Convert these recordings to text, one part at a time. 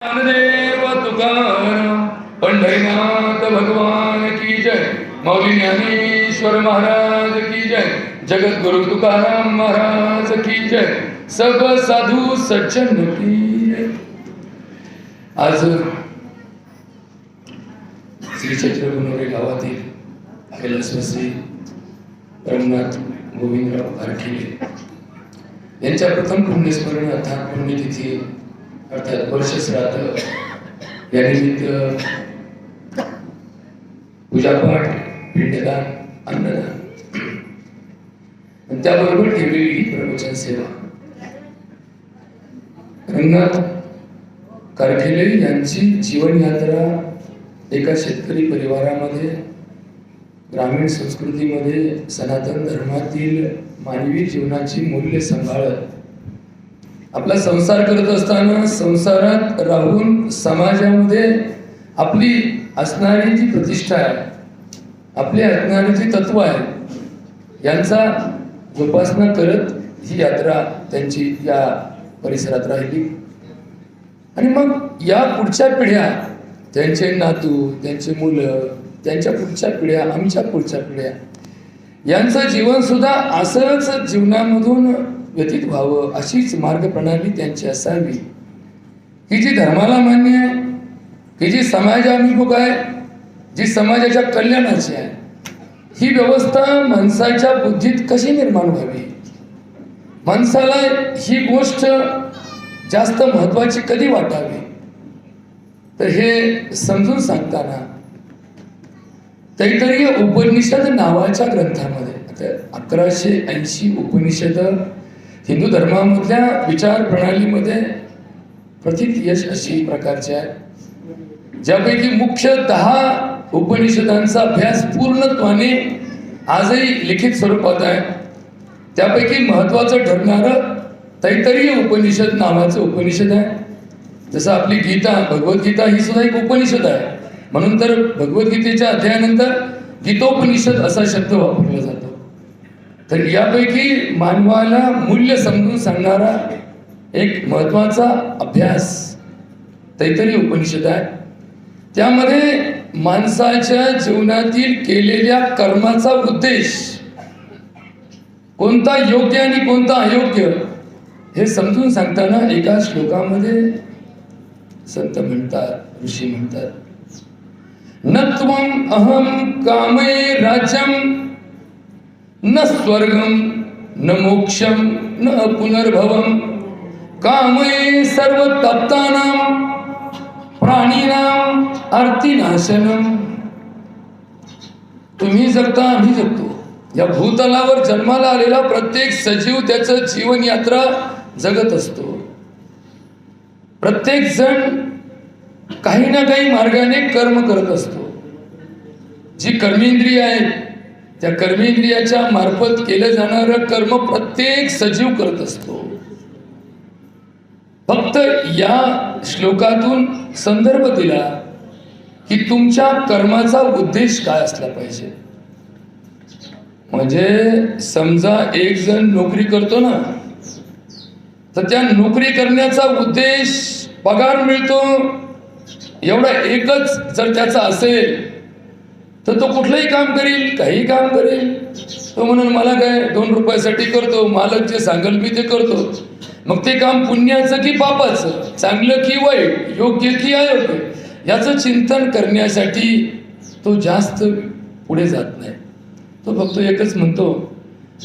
ज्ञानदेव तुकाराम पंढरीनाथ भगवान की जय। मौली ज्ञानेश्वर महाराज की जय। जगत गुरु तुकाराम महाराज की जय। सब साधु सज्जन की जय। आज श्री चैत्र गुणोरे गावातील कैलासवासी रंगनाथ गोविंदराव भारखिले यांच्या प्रथम पुण्यस्मरण अर्थात पुण्यतिथी अर्थात वर्ष श्राद्ध या निमित्त पूजापाठ, पिंडदान, अन्नदान आणि त्याबरोबर ठेवलेली ही प्रवचन सेवा। रंगनाथ कारखेले यांची जीवन यात्रा एका शेतकरी परिवारामध्ये ग्रामीण संस्कृतीमध्ये सनातन धर्मातील मानवी जीवनाची मूल्य सांभाळत आपला संसार करत असताना संसारात राहून समाजामध्ये आपली असणारी जी प्रतिष्ठा आहे, आपली असणारी जी तत्व आहे यांचा जोपासना करत ही यात्रा त्यांची या परिसरात राहिली। आणि मग या पुढच्या पिढ्या, त्यांचे नातू, त्यांचे मुलं, त्यांच्या पुढच्या पिढ्या, आमच्या पुढच्या पिढ्या यांचं जीवन सुद्धा असंच जीवनामधून व्यतीत व्हावं अशीच मार्गप्रणाली त्यांची असावी की जी धर्माला मान्य आहे, की जी समाजाभिमुख आहे, जी समाजाच्या कल्याणाची आहे। ही व्यवस्था माणसाच्या बुद्धीत कशी निर्माण व्हावी, माणसाला ही गोष्ट जास्त महत्वाची कधी वाटावी, तर हे समजून सांगताना तैत्तिरीय उपनिषद नावाच्या ग्रंथामध्ये 1180 उपनिषद हिंदू धर्मामधल्या विचार प्रणालीमध्ये प्रथित यश अशी प्रकारचे आहे, ज्यापैकी मुख्य 10 उपनिषदांचा अभ्यास पूर्णत्वाने आजही लिखित स्वरूपात आहे। त्यापैकी महत्वाचं ठरणारं तैत्तिरीय उपनिषद नावाचं उपनिषद आहे। जसं आपली गीता, भगवद्गीता ही सुद्धा एक उपनिषद आहे, म्हणून तर भगवद्गीतेच्या अध्यायानंतर गीतोपनिषद असा शब्द वापरला जातो। तर यापैकी मानवाला मूल्य समजून सांगणारा एक महत्वाचा अभ्यास तैत्तिरीय उपनिषद आहे। त्यामध्ये माणसाच्या जीवनातील केलेल्या कर्माचा उद्देश कोणता योग्य आणि कोणता अयोग्य हे समजून सांगताना एका श्लोकामध्ये संत म्हणतात, ऋषी म्हणतात, न त्वम अहम कामे राज्यम न स्वर्गम न मोक्षम न पुनर्भवम कामे सर्व तप्तानाम प्राणीनाम अर्थिनाशनम। तुम्ही जगता, आम्ही जगतो। या भूतलावर जन्माला आलेला प्रत्येक सजीव त्याचं जीवन यात्रा जगत असतो। प्रत्येक जण काही ना काही मार्गाने कर्म करत असतो। जी कर्मेंद्रिय आहेत त्या कर्मेंद्रियाच्या मार्फत केलं जाणारं कर्म प्रत्येक सजीव करत असतो। फक्त या श्लोकातून संदर्भ दिला की तुमच्या कर्माचा उद्देश काय असला पाहिजे। म्हणजे समजा एक जण नोकरी करतो ना, तर त्या नोकरी करण्याचा उद्देश पगार मिळतो एवढा एकच जर त्याचा असेल तर तो कुठलंही काम करेल, काही काम करेल। तो म्हणून मला काय 2 रुपयासाठी करतो, मालक जे सांगेल मी ते करतो। मग ते काम पुण्याचं की पापाचं, चांगलं की वाईट, योग्य की अयोग्य याचं चिंतन करण्यासाठी तो जास्त पुढे जात नाही। तो फक्त एकच म्हणतो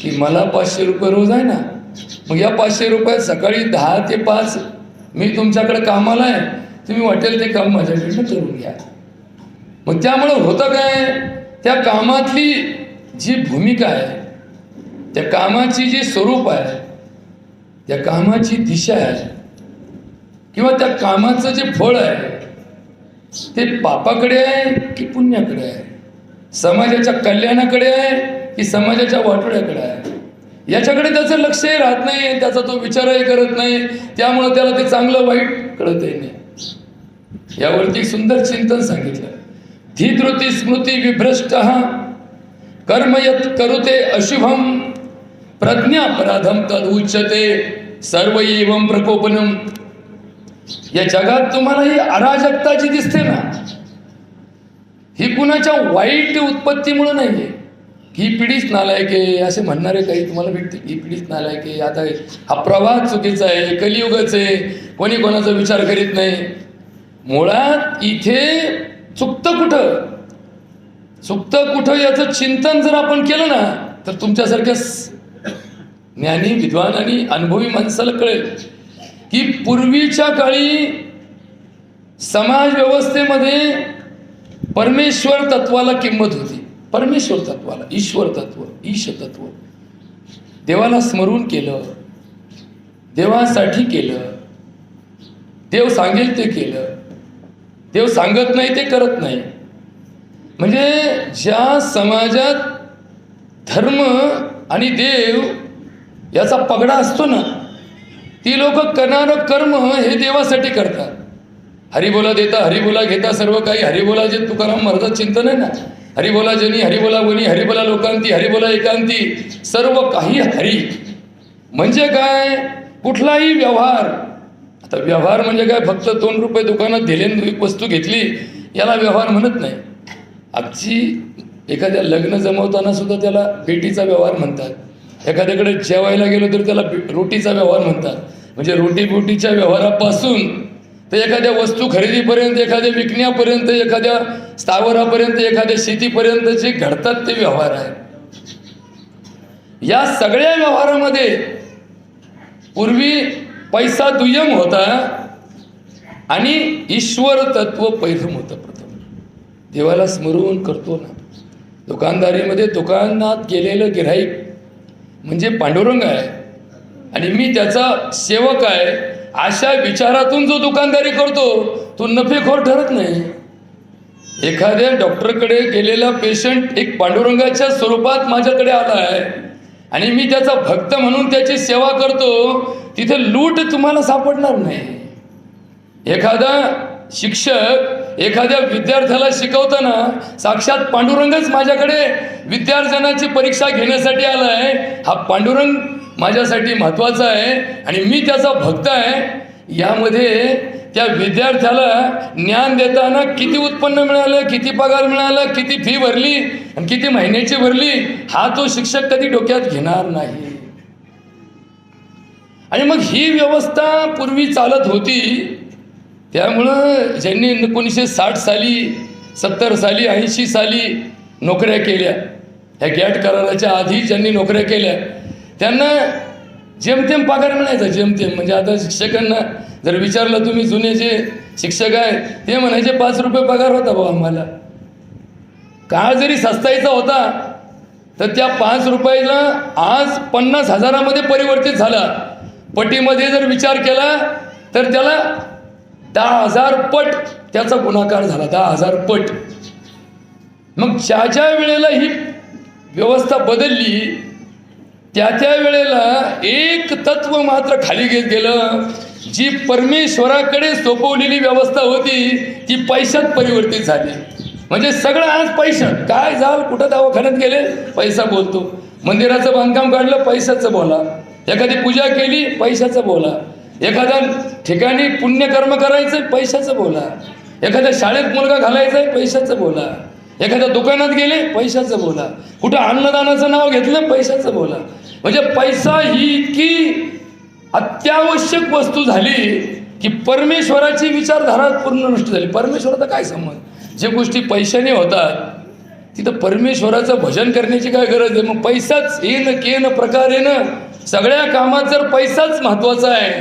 की मला 500 रुपये रोज आहे ना, मग या 500 रुपयात सकाळी 10 ते 5 मी तुमच्याकडे कामाला आहे, तुम्ही वाटेल ते काम माझ्याकडनं करून घ्या। मग त्यामुळं होतं काय, त्या कामातली जी भूमिका आहे, त्या कामाची जी स्वरूप आहे, त्या कामाची दिशा आहे किंवा त्या कामाचं जे फळ आहे ते पापाकडे आहे की पुण्याकडे आहे, समाजाच्या कल्याणाकडे आहे की समाजाच्या वाटोळ्याकडे आहे, याच्याकडे त्याचं लक्षही राहत नाही, त्याचा तो विचारही करत नाही। त्यामुळं त्याला ते चांगलं वाईट कळतही नाही। यावरती सुंदर चिंतन सांगितलं। धीधृती स्मृती विभ्रष्टः कर्म यत् करुते अशुभम प्रज्ञापराधम तद उच्यते सर्व एवं प्रकोपनम। या जगात तुम्हाला ही अराजकता जी दिसते ना, ही कुणाच्या वाईट उत्पत्तीमुळे नाहीये. ही पिढीच नालायक आहे असे म्हणणारे काही तुम्हाला भेटते. ही पिढीच नालायक आहे, आता हा प्रवाह चुकीचा आहे, कलियुगच आहे, कोणी कोणाचा विचार करीत नाही. मुळात इथे चुकतं कुठं याचं चिंतन जर आपण केलं ना, तर तुमच्यासारख्या ज्ञानी विद्वान आणि अनुभवी माणसाला कळेल की पूर्वीच्या काळी समाज व्यवस्थेमध्ये परमेश्वर तत्वाला किंमत होती. परमेश्वर तत्वाला, ईश्वर तत्व, ईश तत्व, देवाला स्मरून केलं, देवासाठी केलं, देव सांगेल ते केलं, देव सांगत नाही ते करत नाही. म्हणजे ज्या समाजात धर्म आणि देव याचा पगडा असतो ना, ती लोक करणारं कर्म हे देवासाठी करतात. हरिबोला देता हरिबोला घेता सर्व काही हरिबोला, जे तुकाराम महाराजांचं चिंतन आहे ना, हरिबोला जनी हरिबोला वनी हरिबोला लोकांती हरिबोला एकांती सर्व काही हरी. म्हणजे काय, कुठलाही व्यवहार, आता व्यवहार म्हणजे काय, फक्त 2 रुपये दुकानात दिले वस्तू घेतली याला व्यवहार म्हणत नाही. आजची एखाद्या लग्न जमवताना सुद्धा त्याला भेटीचा व्यवहार म्हणतात. एखाद्याकडे जेवायला गेलो तर त्याला रोटीचा व्यवहार म्हणतात. म्हणजे रोटीबोटीच्या व्यवहारापासून तर एखाद्या वस्तू खरेदीपर्यंत, एखाद्या विकण्यापर्यंत, एखाद्या स्थावरापर्यंत, एखाद्या शेतीपर्यंत जे घडतात ते व्यवहार आहेत. या सगळ्या व्यवहारामध्ये पूर्वी पैसा दुय्यम होता आणि ईश्वर तत्व पहिलं होतं. प्रथम देवाला स्मरून करतो ना. दुकानदारीमध्ये दुकानात गेलेलं गिऱ्हाईक म्हणजे पांडुरंग आहे आणि मी त्याचा सेवक आहे, अशा विचारातून जो दुकानदारी करतो तो नफेखोर ठरत नाही. एखाद्या डॉक्टरकडे गेलेला पेशंट एक पांडुरंगाच्या स्वरूपात माझ्याकडे आला आहे आणि मी त्याचा भक्त म्हणून त्याची सेवा करतो, तिथे लूट तुम्हाला सापडणार नाही. एखादा शिक्षक एखाद्या विद्यार्थ्याला शिकवताना साक्षात पांडुरंगच माझ्याकडे विद्यार्थ्यांची परीक्षा घेण्यासाठी आला आहे, हा पांडुरंग माझ्यासाठी महत्त्वाचा आहे आणि मी त्याचा भक्त आहे. यामध्ये त्या विद्यार्थ्याला ज्ञान देताना किती उत्पन्न मिळालं, किती पगार मिळाला, किती फी भरली आणि किती महिन्याची भरली, हा तो शिक्षक कधी डोक्यात घेणार नाही. आणि मग ही व्यवस्था पूर्वी चालत होती. त्यामुळं ज्यांनी 1960 साली, 70 साली, 80 साली नोकऱ्या केल्या, ह्या गॅट कराराच्या आधी ज्यांनी नोकऱ्या केल्या त्यांना जेमतेम पगार मिळायचा. जेमतेम म्हणजे आता शिक्षकांना जर विचारलं तुम्ही, जुने जे शिक्षक आहेत ते म्हणायचे 5 रुपये पगार होता भाऊ आम्हाला. काळ जरी सस्ताईचा होता तर त्या 5 रुपयाला आज 50,000मध्ये परिवर्तित झाला. पटीमध्ये जर विचार केला तर त्याला 10,000 पट त्याचा गुणाकार झाला. 10,000 पट. मग ज्या वेळेला ही व्यवस्था बदलली त्या वेळेला एक तत्व मात्र खाली घेत गेलं. जी परमेश्वराकडे सोपवलेली व्यवस्था होती ती पैशात परिवर्तित झाली. म्हणजे सगळं आज पैशात. काय झालं, कुठं दवाखान्यात गेले, पैसा बोलतो. मंदिराचं बांधकाम काढलं, पैशाचं बोला. एखादी पूजा केली, पैशाचं बोला. एखाद्या ठिकाणी पुण्यकर्म करायचं, पैशाचं बोला. एखाद्या शाळेत मुलगा घालायचा आहे, पैशाचं बोला. एखाद्या दुकानात गेले, पैशाचं बोला. कुठं अन्नदानाचं नाव घेतलं, पैशाचं बोला. म्हणजे पैसा ही इतकी अत्यावश्यक वस्तू झाली की परमेश्वराची विचारधारा पूर्ण नष्ट झाली. परमेश्वराचा काय संबंध? जे गोष्टी पैशाने होतात तिथं परमेश्वराचं भजन करण्याची काय गरज आहे? मग पैसाच येणं केन प्रकारेनं सगळ्या कामात जर पैसाच महत्त्वाचा आहे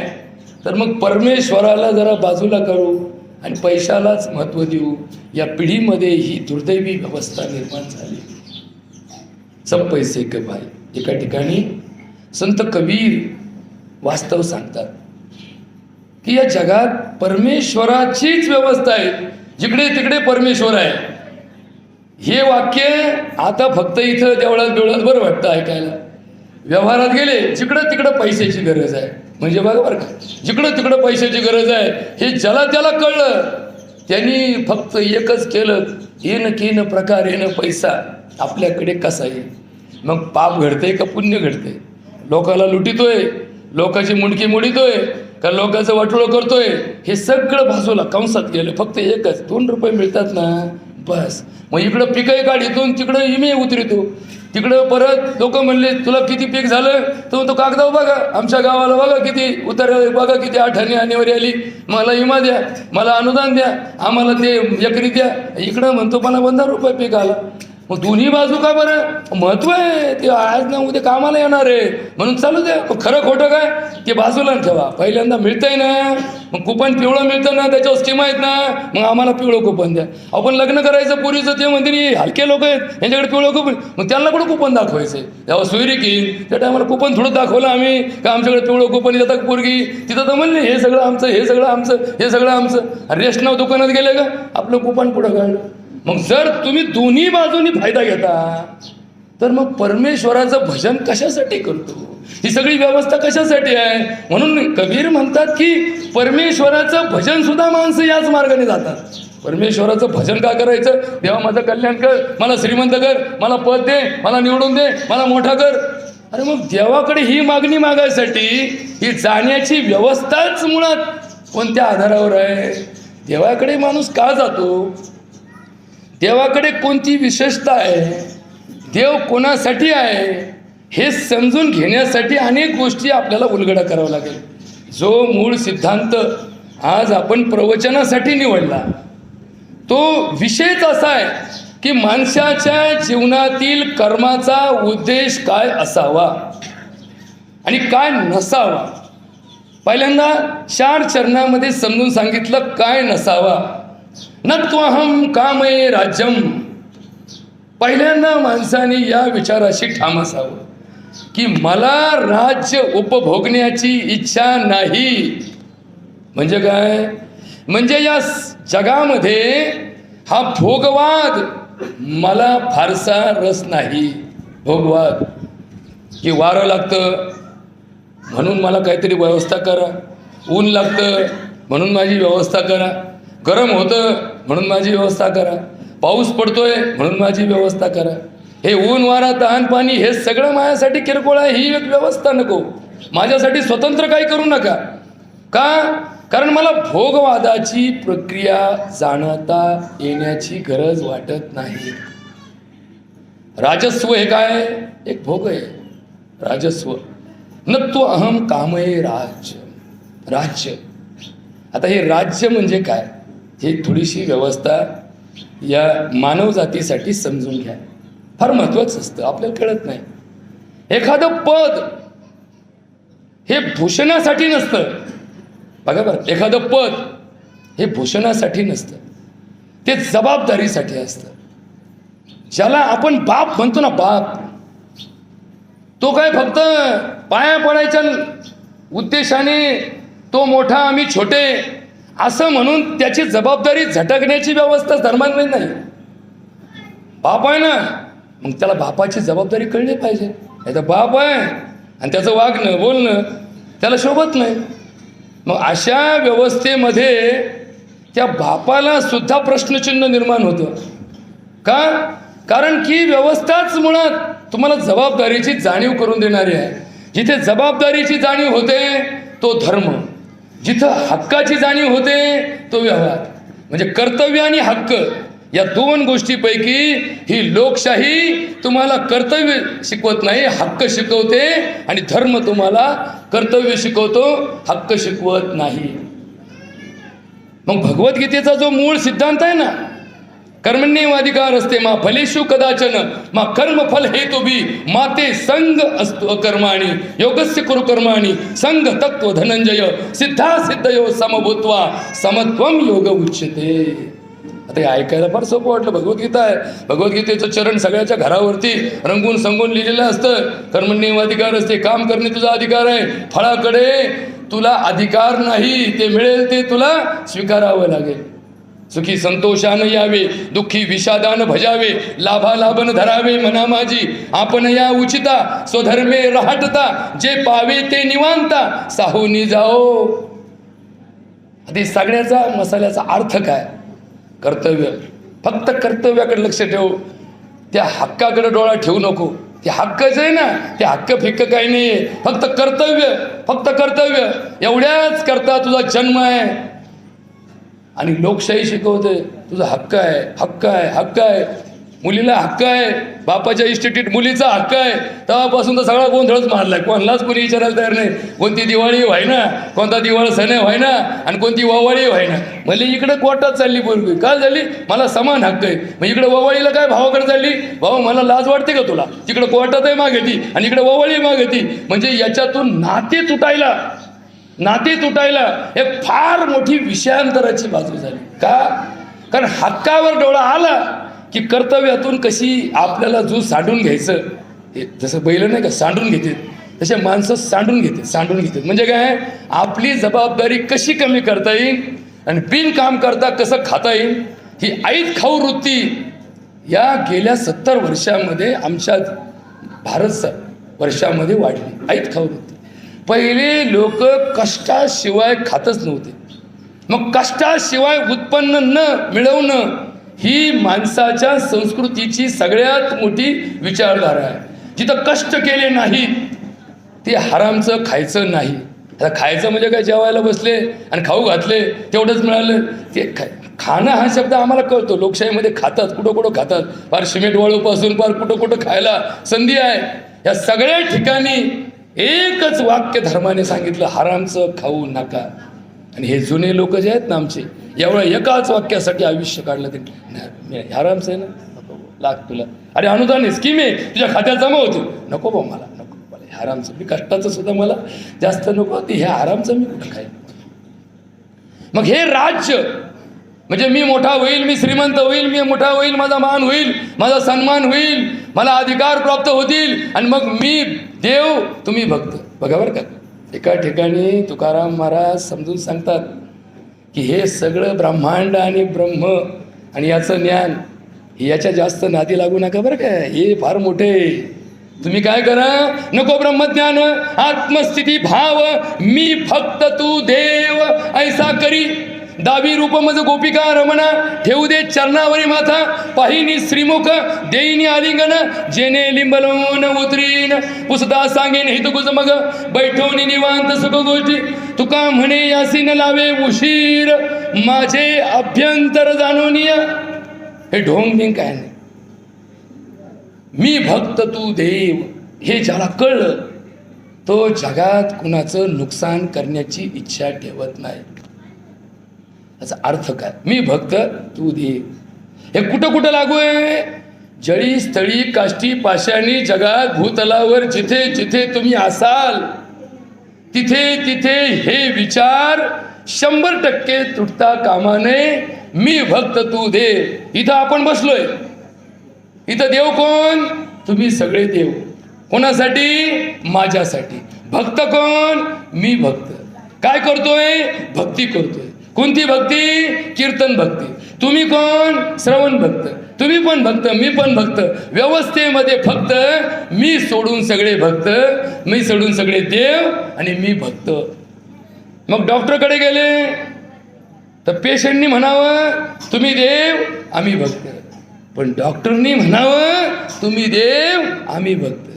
तर मग परमेश्वराला जरा बाजूला करू आणि पैशालाच महत्त्व देऊ. या पिढीमध्ये ही दुर्दैवी व्यवस्था निर्माण झाली. सब पैसे के भाई. एका ठिकाणी संत कबीर वास्तव सांगतात की या जगात परमेश्वराचीच व्यवस्था आहे, जिकडे तिकडे परमेश्वर आहे. हे वाक्य आता फक्त इथं देवळात बरं वाटतं ऐकायला. व्यवहारात गेले जिकडं तिकडं पैशाची गरज आहे. म्हणजे बघा बरं का, जिकडं तिकडं पैशाची गरज आहे हे ज्याला त्याला कळलं त्यांनी फक्त एकच केलं, येणं केन प्रकार येणं पैसा आपल्याकडे कसा येईल. मग पाप घडते का पुण्य घडते? लोकाला लुटितोय, लोकाची मुंडकी मोडितोय का लोकांचं वाटोळं करतोय, हे सगळं बाजूला कंसात गेलं. फक्त एकच 2 रुपये मिळतात ना बस. मग इकडं पिकही काढितो, तिकडं इमे उतरितो. तिकडं परत लोक म्हणले तुला किती पीक झालं, तर तो कागदाव बघा, आमच्या गावाला बघा किती उतार, बघा किती आठाणी आणीवारी आली, मला विमा द्या, मला अनुदान द्या, आम्हाला ते एकरी द्या. इकडं म्हणतो मला 15 रुपये पीक आला. मग दोन्ही बाजू का बरं? महत्व आहे ते, आज ना उद्या कामाला येणार आहे म्हणून चालू द्या. खरं खोटं काय ते बाजूला ठेवा. पहिल्यांदा मिळतंय ना, मग कुपन पिवळं मिळतं ना, त्याच्यावर स्कीम आहेत ना, मग आम्हाला पिवळं कुपन द्या. आपण लग्न करायचं पूर्वीचं ते म्हणते हलके लोक आहेत यांच्याकडे पिवळं कुपन, मग त्यांना कुठं कुपन दाखवायचं. जेव्हा सोयरी की त्या टायमाला कुपन थोडं दाखवलं आम्ही का आमच्याकडे पिवळं कुपन देतात पोरगी, तिथं तर म्हणले हे सगळं आमचं, हे सगळं आमचं, हे सगळं आमचं. रेस्ट नाव दुकानात गेले का आपलं कुपन पुढं काढलं. मग जर तुम्ही दोन्ही बाजूनी फायदा घेता तर मग परमेश्वराचं भजन कशासाठी करतो, ही सगळी व्यवस्था कशासाठी आहे. म्हणून कबीर म्हणतात की परमेश्वराचं भजन सुद्धा माणसं याच मार्गाने जातात. परमेश्वराचं भजन का करायचं? देवा माझं कल्याण कर, मला श्रीमंत कर, मला पद दे, मला निवडून दे, मला मोठा कर. अरे मग देवाकडे ही मागणी मागायसाठी ही जाण्याची व्यवस्थाच मुळात कोणत्या आधारावर आहे? देवाकडे माणूस का जातो, देवाकडे कोणती विशेषता आहे, देव कोणासाठी आहे, हे समजून घेण्यासाठी अनेक गोष्टी आपल्याला उलगडा करावा लागेल. जो मूळ सिद्धांत आज आपण प्रवचनासाठी निवडला तो विषयच असा आहे की माणसाच्या जीवनातील कर्माचा उद्देश काय असावा आणि काय नसावा. पहिल्यांदा 4 चरणामध्ये समजून सांगितलं काय नसावा. न त्वहम कामये राज्यम. पहिल्यांदा माणसाने या विचाराशी ठाम असावं की मला राज्य उपभोगण्याची इच्छा नाही. म्हणजे काय? म्हणजे या जगामध्ये हा भोगवाद मला फारसा रस नाही. भोगवाद की वारं लागतं म्हणून मला काहीतरी व्यवस्था करा, ऊन लागतं म्हणून माझी व्यवस्था करा, गरम होतं म्हणून माझी व्यवस्था करा, पाऊस पडतोय म्हणून माझी व्यवस्था करा. हे ऊन वारा तहान पाणी हे सगळं माझ्यासाठी किरकोळ आहे, ही एक व्यवस्था नको. माझ्यासाठी स्वतंत्र काही करू नका. का? कारण मला भोगवादाची प्रक्रिया जाणता येण्याची गरज वाटत नाही. राजस्व हे काय? एक भोग आहे राजस्व. न तो अहम कामये राज्य. राज्य, आता हे राज्य म्हणजे काय हे थोडीशी व्यवस्था या मानव जातीसाठी समजून घ्या. फार महत्वाचं असतं, आपल्याला कळत नाही. एखादं पद हे भूषणासाठी नसतं. बघा बरं, एखादं पद हे भूषणासाठी नसतं, ते जबाबदारीसाठी असतं. ज्याला आपण बाप म्हणतो ना, बाप, तो काय फक्त पाया पडायच्या उद्देशाने तो मोठा आम्ही छोटे असं म्हणून त्याची जबाबदारी झटकण्याची व्यवस्था धर्मात नाही. बाप आहे ना, मग त्याला बापाची जबाबदारी कळली पाहिजे. नाही तर बाप आहे आणि त्याचं वागणं बोलणं त्याला शोभत नाही. मग अशा व्यवस्थेमध्ये त्या बापाला सुद्धा प्रश्नचिन्ह निर्माण होतं. का? कारण की व्यवस्थाच मुळात तुम्हाला जबाबदारीची जाणीव करून देणारी आहे. जिथे जबाबदारीची जाणीव होते तो धर्म, जिथं हक्काची जाणीव होते तो व्यवहार. म्हणजे कर्तव्य आणि हक्क या 2 गोष्टीपैकी ही लोकशाही तुम्हाला कर्तव्य शिकवत नाही, हक्क शिकवते. आणि धर्म तुम्हाला कर्तव्य शिकवतो, हक्क शिकवत नाही. मग भगवद्गीतेचा जो मूळ सिद्धांत आहे ना, कर्मण्येवाधिकार असते मा फलेषु कदाचन मा कर्मफल हेतुभी माते संग अस्तु अकर्माणि योगस्य कुरु कर्माणि संग तत्व धनंजय सिद्धा सिद्धयो समभूत्वा समत्वम योग उच्यते. आता हे ऐकायला फार सोपं वाटलं. भगवद्गीता आहे, भगवद्गीतेचं चरण सगळ्याच्या घरावरती रंगून संगून लिहिलेलं असतं. कर्मण्येवाधिकार असते, काम करणे तुझा अधिकार आहे. फळाकडे तुला अधिकार नाही, ते मिळेल ते तुला स्वीकारावं लागेल. सुखी संतोषानं यावे, दुःखी विषादान भजावे, लाभालाभन धरावे मना माझी. आपण या उचिता स्वधर्मे राहटता, जे पावे ते निवांता साहोनी जाओ. आधी सगळ्याचा मसाल्याचा अर्थ काय? कर्तव्य. फक्त कर्तव्याकडे लक्ष ठेव, त्या हक्काकडे डोळा ठेवू नको. ते हक्कच आहे ना, ते हक्क फिक्क काही नाही आहे, फक्त कर्तव्य, फक्त कर्तव्य. एवढ्याच करता तुझा जन्म आहे आणि लोकशाही शिकवते. तुझा हक्क आहे, हक्क आहे, हक्क आहे. मुलीला हक्क आहे, बापाच्या इन्स्टिट्यूट मुलीचा हक्क आहे. तेव्हापासून तर सगळा गोंधळच मारलाय. कोणालाच कोणी विचारायला तयार नाही. कोणती दिवाळी व्हायना, कोणता दिवाळ सण व्हायना आणि कोणती ववाळी व्हायना. म्हणजे इकडे कोर्टात चालली पोरगी. काय झाली? मला समान हक्क आहे. मग इकडे ववाळीला काय भावाकडे चालली? भाऊ मला लाज वाटते का तुला? तिकडे कोर्टातही मागेती आणि इकडे ववाळी मागेती. म्हणजे याच्यातून नाते तुटायला एक फार मोठी विषयांतराची बाजू झाली. का? कारण हक्कावर डोळा आला की कर्तव्यातून कशी आपल्याला जो सांडून घ्यायचं, जसं बैल नाही का सांडून घेते, तसे माणसं सांडून घेते. म्हणजे काय? आपली जबाबदारी कशी कमी करता येईल आणि बिनकाम करता कसं खाता येईल, ही ऐत खाऊ वृत्ती या गेल्या 70 वर्षामध्ये आमच्या भारत वर्षामध्ये वाढली. ऐत खाऊ वृत्ती. पहिले लोक कष्टाशिवाय खातच नव्हते. मग कष्टाशिवाय उत्पन्न न मिळवणं ही माणसाच्या संस्कृतीची सगळ्यात मोठी विचारधारा आहे. जिथं कष्ट केले नाहीत ते हरामचं खायचं नाही. आता खायचं म्हणजे काय? जेवायला बसले आणि खाऊ घातले तेवढंच मिळालं ते खाणं हा शब्द आम्हाला कळतो. लोकशाहीमध्ये खातात, कुठं खातात. फार सिमेंट वाळूपासून फार कुठं खायला संधी आहे. या सगळ्या ठिकाणी एकच वाक्य धर्माने सांगितलं, हरामचं खाऊ नका. आणि हे जुने लोक जे आहेत ना आमचे, एवढं एकाच वाक्यासाठी आयुष्य काढलं. ते हरामचं आहे ना, नको लाग तुला. अरे अनुदान स्कीम आहे, तुझ्या खात्यात जमा होते. नको भाऊ मला, नको मला हरामचं. मी कष्टाचं सुद्धा मला जास्त नको. ते हे हरामचं मी कुठं खाईल? मग हे राज्य म्हणजे मी मोठा होईल, मी श्रीमंत होईल, मी मोठा होईल, माझा मान होईल, माझा सन्मान होईल, मला अधिकार प्राप्त होतील आणि मग मी देव, तुम्ही भक्त. बघा बरं का, एका ठिकाणी तुकाराम महाराज समजून सांगतात की हे सगळं ब्रह्मांड आणि ब्रह्म आणि याचं ज्ञान, याच्या जास्त नादी लागू नका बरं काय, हे फार मोठे. तुम्ही काय करा, नको ब्रह्मज्ञान, आत्मस्थिती भाव, मी फक्त तू देव ऐसा करी. दावी रूप मज गोपिका रमणा, ठेवू दे चरणावरी माथा, पाहिनी श्रीमुख देईनी आलिंगन, जेने लिंबलोन उतरीन, पुसता सांगेन हितगुज मग, बैठवून निवांत सुख गोष्टी, तुका म्हणे यासी न लावे उशीर, माझे अभ्यंतर जाणून या. हे ढोंग बिंग काय नाही. मी भक्त तू देव हे ज्याला कळलं तो जगात कुणाचं नुकसान करण्याची इच्छा ठेवत नाही. याचा अर्थ काय? मी भक्त तू देव हे कुठं कुठं लागू आहे? जळी स्थळी काष्टी पाषाणी जगात भूतलावर जिथे जिथे तुम्ही असाल तिथे तिथे हे विचार 100% तुटता कामा नये. मी भक्त तू देव. इथं आपण बसलोय, इथं देव कोण? तुम्ही सगळे देव. कोणासाठी? माझ्यासाठी. भक्त कोण? मी भक्त. काय करतोय? भक्ती करतोय. कोणती भक्ती? कीर्तन भक्ती. तुम्ही कोण? श्रवण भक्त. तुम्ही पण भक्त, मी पण भक्त. व्यवस्थेमध्ये फक्त मी सोडून सगळे भक्त, मी सोडून सगळे देव आणि मी भक्त. मग डॉक्टरकडे गेले तर पेशंटनी म्हणावं तुम्ही देव आम्ही भक्त, पण डॉक्टरनी म्हणावं तुम्ही देव आम्ही भक्त.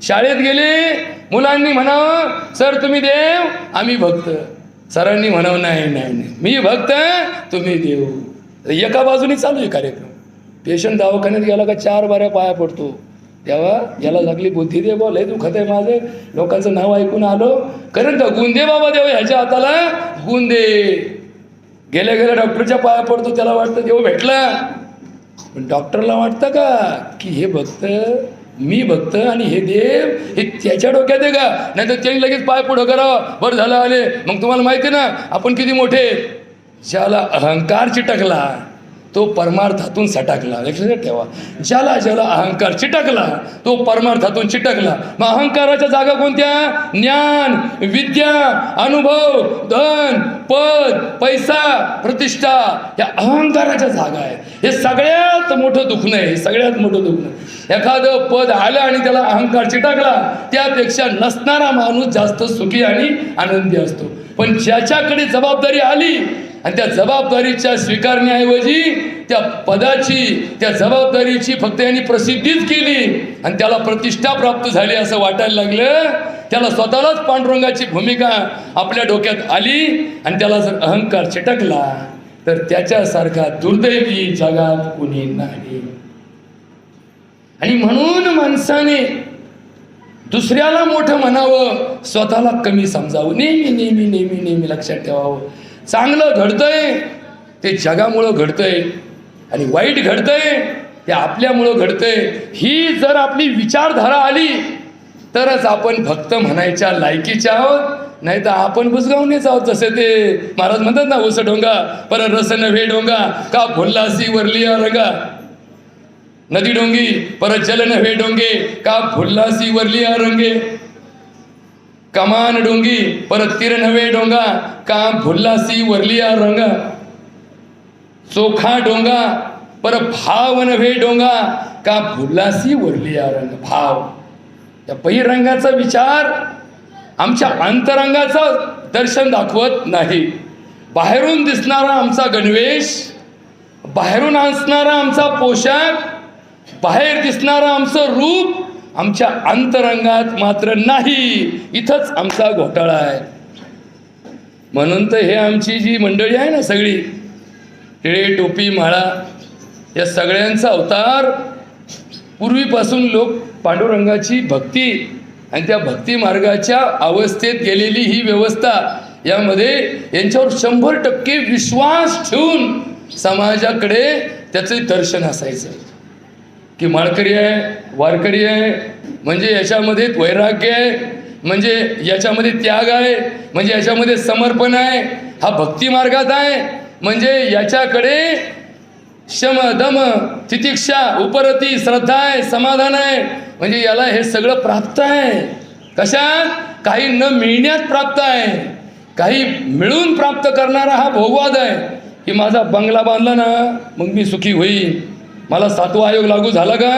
शाळेत गेले मुलांनी म्हणावं सर तुम्ही देव आम्ही भक्त. सरांनी म्हणावं नाही नाही नाही मी भक्त तुम्ही देव. एका बाजूने चालू आहे कार्यक्रम. पेशंट दवाखान्यात गेला का 4 बाऱ्या पाया पडतो, तेव्हा याला लागली बुद्धी दे बोल, लय दुखत आहे माझं, लोकांचं नाव ऐकून आलो, कारण का गुंदे बाबा देव ह्याच्या हाताला गुंदे. गेल्या गेल्या डॉक्टरच्या पाया पडतो, त्याला वाटतं देव भेटला, पण डॉक्टरला वाटतं का की हे भक्त मी भक्त आणि हे देव हे त्याच्या डोक्यात आहे का? नाही तर त्यांनी लगेच पाय पुढं करावं, बरं झालं आले. मग तुम्हाला माहिती आहे ना आपण किती मोठे. ज्याला अहंकार चिटकला तो परमार्थातून सटकला. लक्षात ठेवा, ज्याला ज्याला अहंकार चिटकला तो परमार्थातून चिटकला. मग अहंकाराच्या जागा कोणत्या? ज्ञान, विद्या, अनुभव, धन, पद, पैसा, प्रतिष्ठा या अहंकाराच्या जागा आहे. हे सगळ्यात मोठं दुखणं आहे. सगळ्यात मोठं दुखणं. एखादं पद आलं आणि त्याला अहंकार चिटकला त्यापेक्षा नसणारा माणूस जास्त सुखी आणि आनंदी असतो. पण ज्याच्याकडे जबाबदारी आली आणि त्या जबाबदारीच्या स्वीकारण्याऐवजी त्या पदाची त्या जबाबदारीची फक्त यांनी प्रसिद्धीच केली आणि त्याला प्रतिष्ठा प्राप्त झाली असं वाटायला लागलं. त्याला स्वतःलाच पांडुरंगाची भूमिका आपल्या डोक्यात आली आणि त्याला जर अहंकार चिटकला तर त्याच्यासारखा दुर्दैवी जगात कुणी नाही. आणि म्हणून माणसाने दुसऱ्याला मोठं म्हणावं, स्वतःला कमी समजावं. नेहमी नेहमी नेहमी नेहमी लक्षात ठेवावं, चांगलं घडतंय ते जगामुळं घडतंय आणि वाईट घडतंय ते आपल्यामुळं घडतंय. ही जर आपली विचारधारा आली तरच आपण भक्त म्हणायच्या लायकीचे आहोत, नाही तर आपण बुजगावणेच आहोत. जसे ते महाराज म्हणतात ना, उस डोंगा पर रस नव्हे डोंगा का फुल्लासी वरलिया रंगा. नदी डोंगी पर जल नव्हे डोंगे का फुल्लासी वरलिया रंगे. कमान डोंगी पर तीर नव्हे डोंगा का फुल्लासी वरलिया रंगा. चोखा डोंगा पर भाव नव्हे डोंगा का फुल्लासी वरलिया रंग. भाव या बहिरंगाचा विचार आमच्या अंतरंगाचं दर्शन दाखवत नाही. बाहेरून दिसणारा आमचा गणवेश, बाहेरून असणारा आमचा पोशाख, बाहेर दिसणारं आमचं रूप आमच्या अंतरंगात मात्र नाही. इथंच आमचा घोटाळा आहे. म्हणून तर हे आमची जी मंडळी आहे ना सगळी, टिळे टोपी माळा, या सगळ्यांचा अवतार पूर्वीपासून लोक पांडुरंगाची भक्ती आणि त्या भक्ती मार्गाच्या अवस्थेत गेलेली ही व्यवस्था, यामध्ये यांच्यावर 100% विश्वास ठेवून समाजाकडे त्याचं दर्शन असायचं की माळकरी आहे, वारकरी आहे म्हणजे याच्यामध्ये वैराग्य आहे, म्हणजे याच्यामध्ये त्याग आहे, म्हणजे याच्यामध्ये समर्पण आहे, हा भक्ती मार्गात आहे, म्हणजे याच्याकडे शम दम तितिक्षा उपरती श्रद्धा आहे, समाधान आहे, म्हणजे याला हे सगळं प्राप्त आहे. कशात? काही न मिळण्यात प्राप्त आहे, काही मिळून प्राप्त करणारा हा भोगवाद आहे की माझा बंगला बांधला ना मग मी सुखी होईल, मला 7वा आयोग लागू झाला का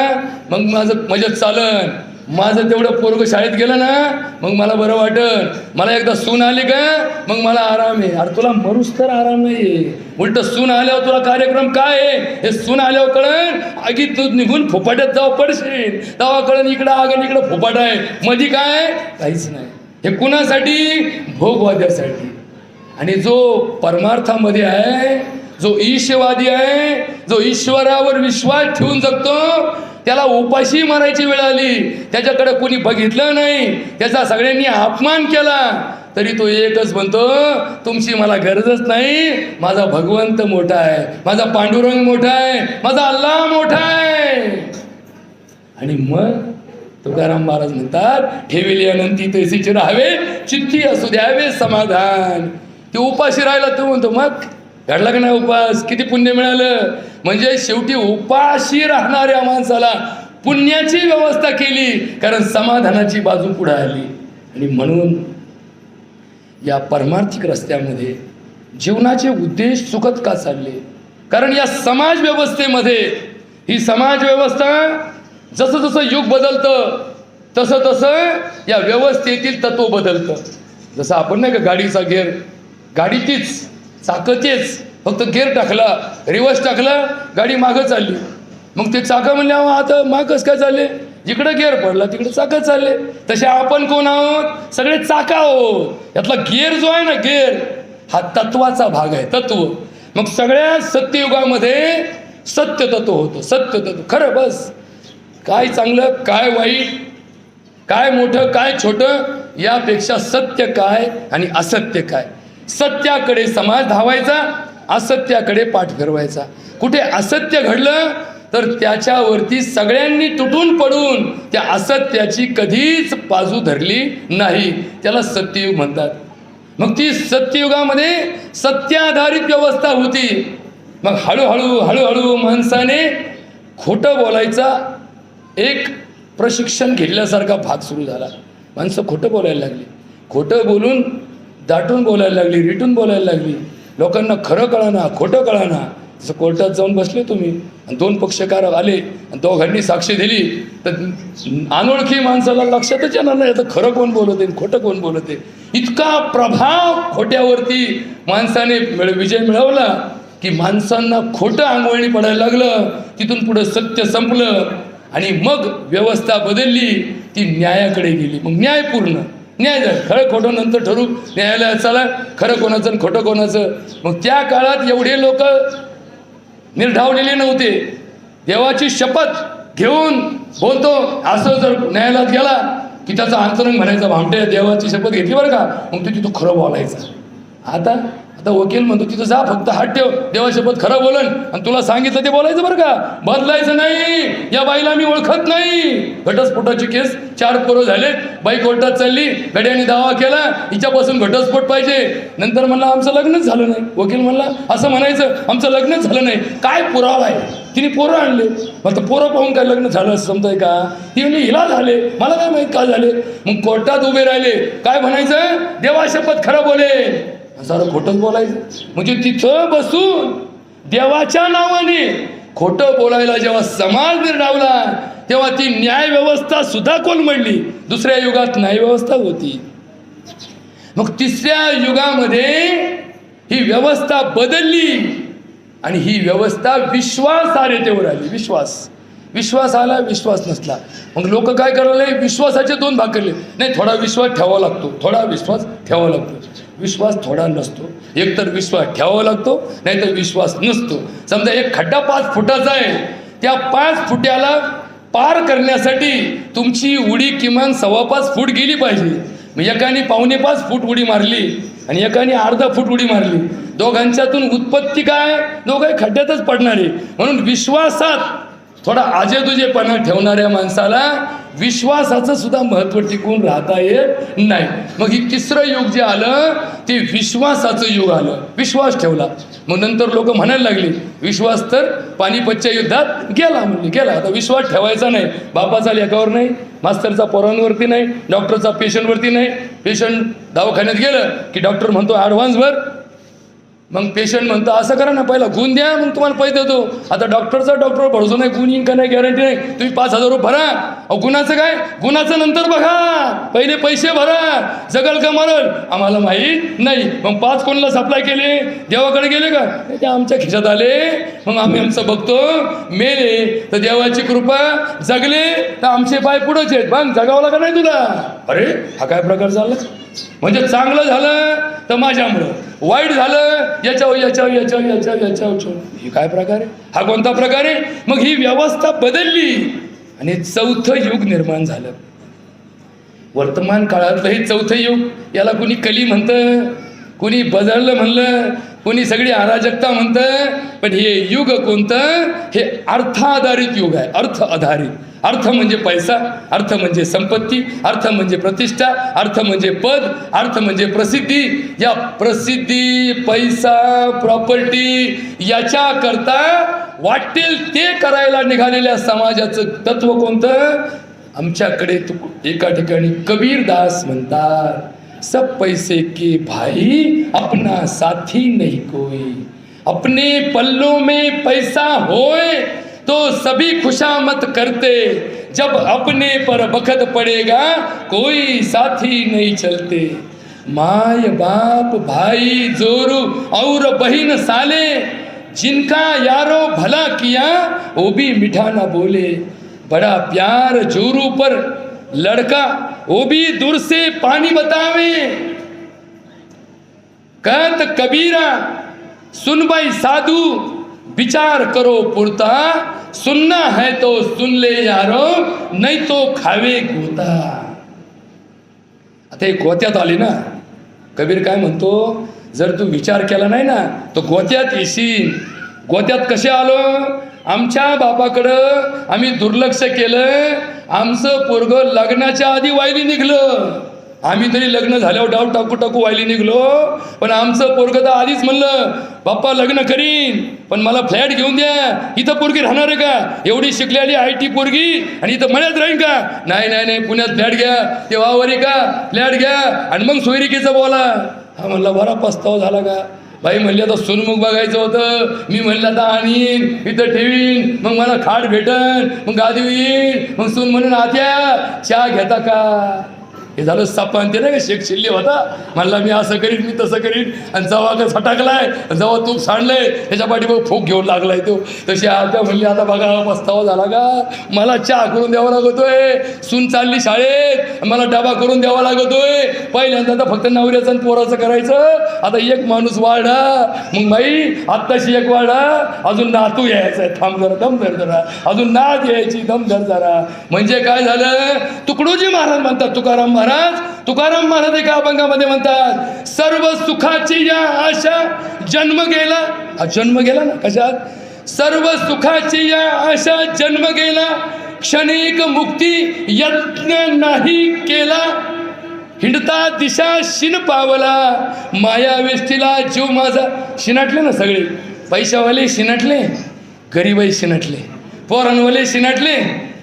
मग माझं मजेत चालन, माझं तेवढं पोरगं शाळेत गेलं ना मग मला बरं वाटन, मला एकदा सून आली का मग मला आराम आहे. अरे तुला मरूस तर आराम नाही आहे, उलट सून आल्यावर तुला कार्यक्रम काय आहे हे सून आल्यावर कळण. आगीत तू निघून फुपाट्यात जावं पडशील तेव्हा कळण इकडं आग आणि इकडं फुपाट आहे, मधी काय काहीच नाही. हे कुणासाठी? भोगवाद्यासाठी. आणि जो परमार्थामध्ये आहे, जो ईशवादी आहे, जो ईश्वरावर विश्वास ठेवून जगतो, त्याला उपाशी मारायची वेळ आली, त्याच्याकडे कोणी बघितलं नाही, त्याचा सगळ्यांनी अपमान केला, तरी तो एकच म्हणतो तुमची मला गरजच नाही, माझा भगवंत मोठा आहे, माझा पांडुरंग मोठा आहे, माझा अल्लाह मोठा आहे. आणि मग तुकाराम महाराज म्हणतात, ठेविली अनंती तैसीचे राहावे, चित्ती असू द्यावे समाधान. ते उपाशी राहिला तो म्हणतो मग घडला का नाही उपास, किती पुण्य मिळालं. म्हणजे शेवटी उपाशी राहणाऱ्या माणसाला पुण्याची व्यवस्था केली, कारण समाधानाची बाजू पुढे आली. आणि म्हणून या परमार्थिक रस्त्यामध्ये जीवनाचे उद्देश चुकत का चालले? कारण या समाज व्यवस्थेमध्ये, ही समाज व्यवस्था जसं जसं युग बदलतं तसं तसं या व्यवस्थेतील तत्व बदलतं. जसं आपण नाही का गाडीचा गेअर, गाडी तीच, चाकं तेच, फक्त गेअर टाकला, रिवर्स टाकला, गाडी मागं चालली. मग ते चाकं म्हणल्यावर आता मागच काय चालले, जिकडं गेअर पडला तिकडे चाकं चालले. तसे आपण कोण आहोत? सगळे चाका आहोत. यातला गेअर जो आहे ना, गेअर हा तत्वाचा भाग आहे, तत्व. मग सगळ्या सत्ययुगामध्ये सत्य तत्व होतं, सत्य तत्व खरं. बस काय चांगलं काय वाईट, काय मोठं काय छोटं, यापेक्षा सत्य काय आणि असत्य काय. सत्याकडे समाज धावायचा, असत्याकडे पाठ फिरवायचा. कुठे असत्य घडलं तर त्याच्यावरती सगळ्यांनी तुटून पडून त्या असत्याची कधीच बाजू धरली नाही, त्याला सत्ययुग म्हणतात. मग ती सत्ययुगामध्ये सत्याधारित व्यवस्था होती. मग हळूहळू हळूहळू माणसाने खोटं बोलायचा एक प्रशिक्षण घेतल्यासारखा भाग सुरू झाला. माणसं खोटं बोलायला लागली, खोटं बोलून दाटून बोलायला लागली, रिटून बोलायला लागली. लोकांना खरं कळाना, खोटं कळाना, जसं कोर्टात जाऊन बसले तुम्ही आणि 2 पक्षकार आले आणि दोघांनी साक्षी दिली, तर अनोळखी माणसाला लक्षातच येणार नाही आता खरं कोण बोलते खोटं कोण बोलते. इतका प्रभाव खोट्यावरती माणसाने विजय मिळवला की माणसांना खोटं आंघोळणी पडायला लागलं. तिथून पुढे सत्य संपलं आणि मग व्यवस्था बदलली, ती न्यायाकडे गेली. मग न्यायपूर्ण न्याय झाला. खरं खोटं नंतर ठरू न्यायालयात, चला खरं कोणाचं आणि खोटं कोणाचं. मग त्या काळात एवढे लोक निर्ढावलेले नव्हते. देवाची शपथ घेऊन बोलतो असं जर न्यायालयात गेला की त्याचा अंतरंग म्हणायचा, भामटे देवाची शपथ घेतली बरं का, मग ते तिथं खरं बोलायचं. आता वकील म्हणतो तिथं जा, फक्त हात ठेव, देवाची शपथ खरं बोलन आणि तुला सांगितलं ते बोलायचं बरं का, बदलायचं नाही. या बाईला मी ओळखत नाही. घटस्फोटाची केस 4 पोरं झाले, बाई कोर्टात चालली, गड्याने दावा केला हिच्यापासून घटस्फोट पाहिजे. नंतर म्हणला आमचं लग्नच झालं नाही. वकील म्हणला असं म्हणायचं आमचं लग्नच झालं नाही, काय पुरावा आहे? तिने पोरं आणले, मग पोरं पाहून काय लग्न झालं असं समजाय का? ती म्हणजे हिला झाले, मला काय माहित काय झाले. मग कोर्टात उभे राहिले, काय म्हणायचं? देवा शपथ खरं बोले, सारं खोटंच बोलायचं. म्हणजे तिथं बसून देवाच्या नावाने खोटं बोलायला जेव्हा समाज निर्णावला तेव्हा ती न्याय व्यवस्था सुद्धा कोलमडली. दुसऱ्या युगात न्याय व्यवस्था होती. मग तिसऱ्या युगामध्ये ही व्यवस्था बदलली आणि ही व्यवस्था विश्वासार्हतेवर आली. विश्वास आला, विश्वास नसला. मग लोक काय करायला, विश्वासाचे 2 भाग केले. नाही, थोडा विश्वास ठेवावा लागतो, थोडा विश्वास ठेवावा लागतो. विश्वास थोडा नसतो, एक तर विश्वास ठेवावा लागतो, नाही तर विश्वास नसतो. समजा एक खड्डा 5 फुटाचा आहे, त्या 5 फुट्याला पार करण्यासाठी तुमची उडी किमान 5.25 फूट गेली पाहिजे. मग एकाने 4.25 फूट उडी मारली आणि एकाने अर्धा फूट उडी मारली, दोघांच्यातून उत्पत्ती काय? दोघे खड्ड्यातच पडणारे. म्हणून विश्वासात थोडा आजेदुजेपणा ठेवणाऱ्या माणसाला विश्वासाचं सुद्धा महत्त्व टिकून राहता येत नाही. मग ही तिसरं युग जे आलं ते विश्वासाचं युग आलं. विश्वास ठेवला. मग नंतर लोक म्हणायला लागले विश्वास तर पानिपतच्या युद्धात गेला, म्हणजे गेला. आता विश्वास ठेवायचा नाही. बापाचा लेकावर नाही, मास्तरचा पोरांवरती नाही, डॉक्टरचा पेशंटवरती नाही. पेशंट दवाखान्यात गेलं की डॉक्टर म्हणतो ॲडव्हान्स भर. मग पेशंट म्हणतो असं करा ना, पहिला गुण द्या मग तुम्हाला पैसे देतो. आता डॉक्टर भरोसा नाही, गुण येईन का नाही गॅरंटी नाही. तुम्ही 5,000 रुपये भरा. अहो गुणाचं काय? गुणाचं नंतर बघा, पहिले पैसे भरा. जगल का मरल आम्हाला माहीत नाही. मग 5 कोणाला सप्लाय केले? देवाकडे गेले का? ते आमच्या खिशात आले, मग आम्ही आमचं बघतो. मेले तर देवाची कृपा, जगले तर आमचे पाय पुढेच आहेत. मग जगावला का नाही तुला? अरे हा काय प्रकार झाला? म्हणजे चांगलं झालं तर माझ्यामुळं, वाईट झालं याच्यावर. हे काय प्रकार आहे? हा कोणता प्रकार आहे? मग ही व्यवस्था बदलली आणि 4थं युग निर्माण झालं. वर्तमान काळातलं हे 4थं युग, याला कुणी कली म्हणतं, कुणी बदललं म्हणलं, कुणी सगळी अराजकता म्हणतं. पण हे युग कोणतं? हे अर्थाधारित युग आहे. अर्थ आधारित. अर्थ म्हणजे पैसा, अर्थ म्हणजे संपत्ती, अर्थ म्हणजे प्रतिष्ठा, अर्थ म्हणजे पद, अर्थ म्हणजे प्रसिद्धी. या प्रसिद्धी, पैसा, प्रॉपर्टी याच्याकरता वाटेल ते करायला निघालेल्या समाजाचं तत्व कोणतं? आमच्याकडे एका ठिकाणी कबीरदास म्हणतात, सब पैसे के भाई अपना साथी नहीं कोई, अपने पल्लों में पैसा होए तो सभी खुशामत करते, जब अपने पर बखत पड़ेगा कोई साथी नहीं चलते. माय बाप भाई जोरू और बहन साले, जिनका यारो भला किया वो भी मीठा ना बोले. बड़ा प्यार जोरू पर लड़का वो भी दूर से पानी बतावे. कहत कबीरा सुन भाई साधु, विचार करो पुरता, सुनना है तो सुन ले यारो, नहीं तो खावे गोता. आता एक गोत्यात आली ना. कबीर काय म्हणतो, जर तू विचार केला नाही ना तो गोत्यात येशील. गोत्यात कसे आलो? आमच्या बापाकडं आम्ही दुर्लक्ष केलं. आमचं पोरगं लग्नाच्या आधी वायली निघलं. आम्ही तरी लग्न झाल्यावर डाव टाकू वायली निघलो. पण आमचं पोरगं तर आधीच म्हणलं बाप्पा लग्न करीन, पण मला फ्लॅट घेऊन द्या. इथं पोरगी राहणार आहे का? एवढी शिकलेली IT पोरगी आणि इथं मळ्यात राहीन का? नाही, पुण्यात फ्लॅट घ्या. ते वावरी का फ्लॅट घ्या आणि मग सोयरिकेचं बोला. हा म्हणला बरा पस्ताव झाला का? बाई म्हणली आता सोनमुख बघायचं होतं, मी म्हणलं आता आणीन इथं ठेवीन, मग मला खाट भेटन, मग गादी येईन, मग सून म्हणून आत्या चहा घेता का? हे झालं सापान ते नाही का शेख शिल्ले होता, म्हणला मी असं करीन मी तसं करीन, आणि जेव्हा का फटाकलाय जेव्हा तूप सांडलंय त्याच्या पाठी मग फोक घेऊन लागलाय तो. तशी आत्या म्हणली आता बघा पस्तावा झाला का, मला चहा करून द्यावा लागतोय, सून चालली शाळेत मला डबा करून द्यावा लागतोय, पहिल्यांदा तर फक्त नवऱ्याचं आणि पोराचं करायचं, आता एक माणूस वाढा, मग बाई आत्ताशी एक वाढा, अजून नातू यायचा आहे, थांब जरा दम धर जरा, अजून नात यायची दम धर जरा. म्हणजे काय झालं, तुकडोजी महाराज म्हणतात, तुकाराम महाराज एका अभंगामध्ये म्हणतात, सर्व सुखाची या आशा जन्म गेला, हा जन्म गेला ना कशात, सर्व सुखाची या आशा जन्म गेला, क्षणिक मुक्ती यत्न नाही केला, हिंडता दिशा शिन पावला, माया वेष्टीला जीव माझा. शिनाटले ना सगळे, पैशावाले शिनाटले, गरीबाई शिनाटले, पोरांवाले शिनाटले,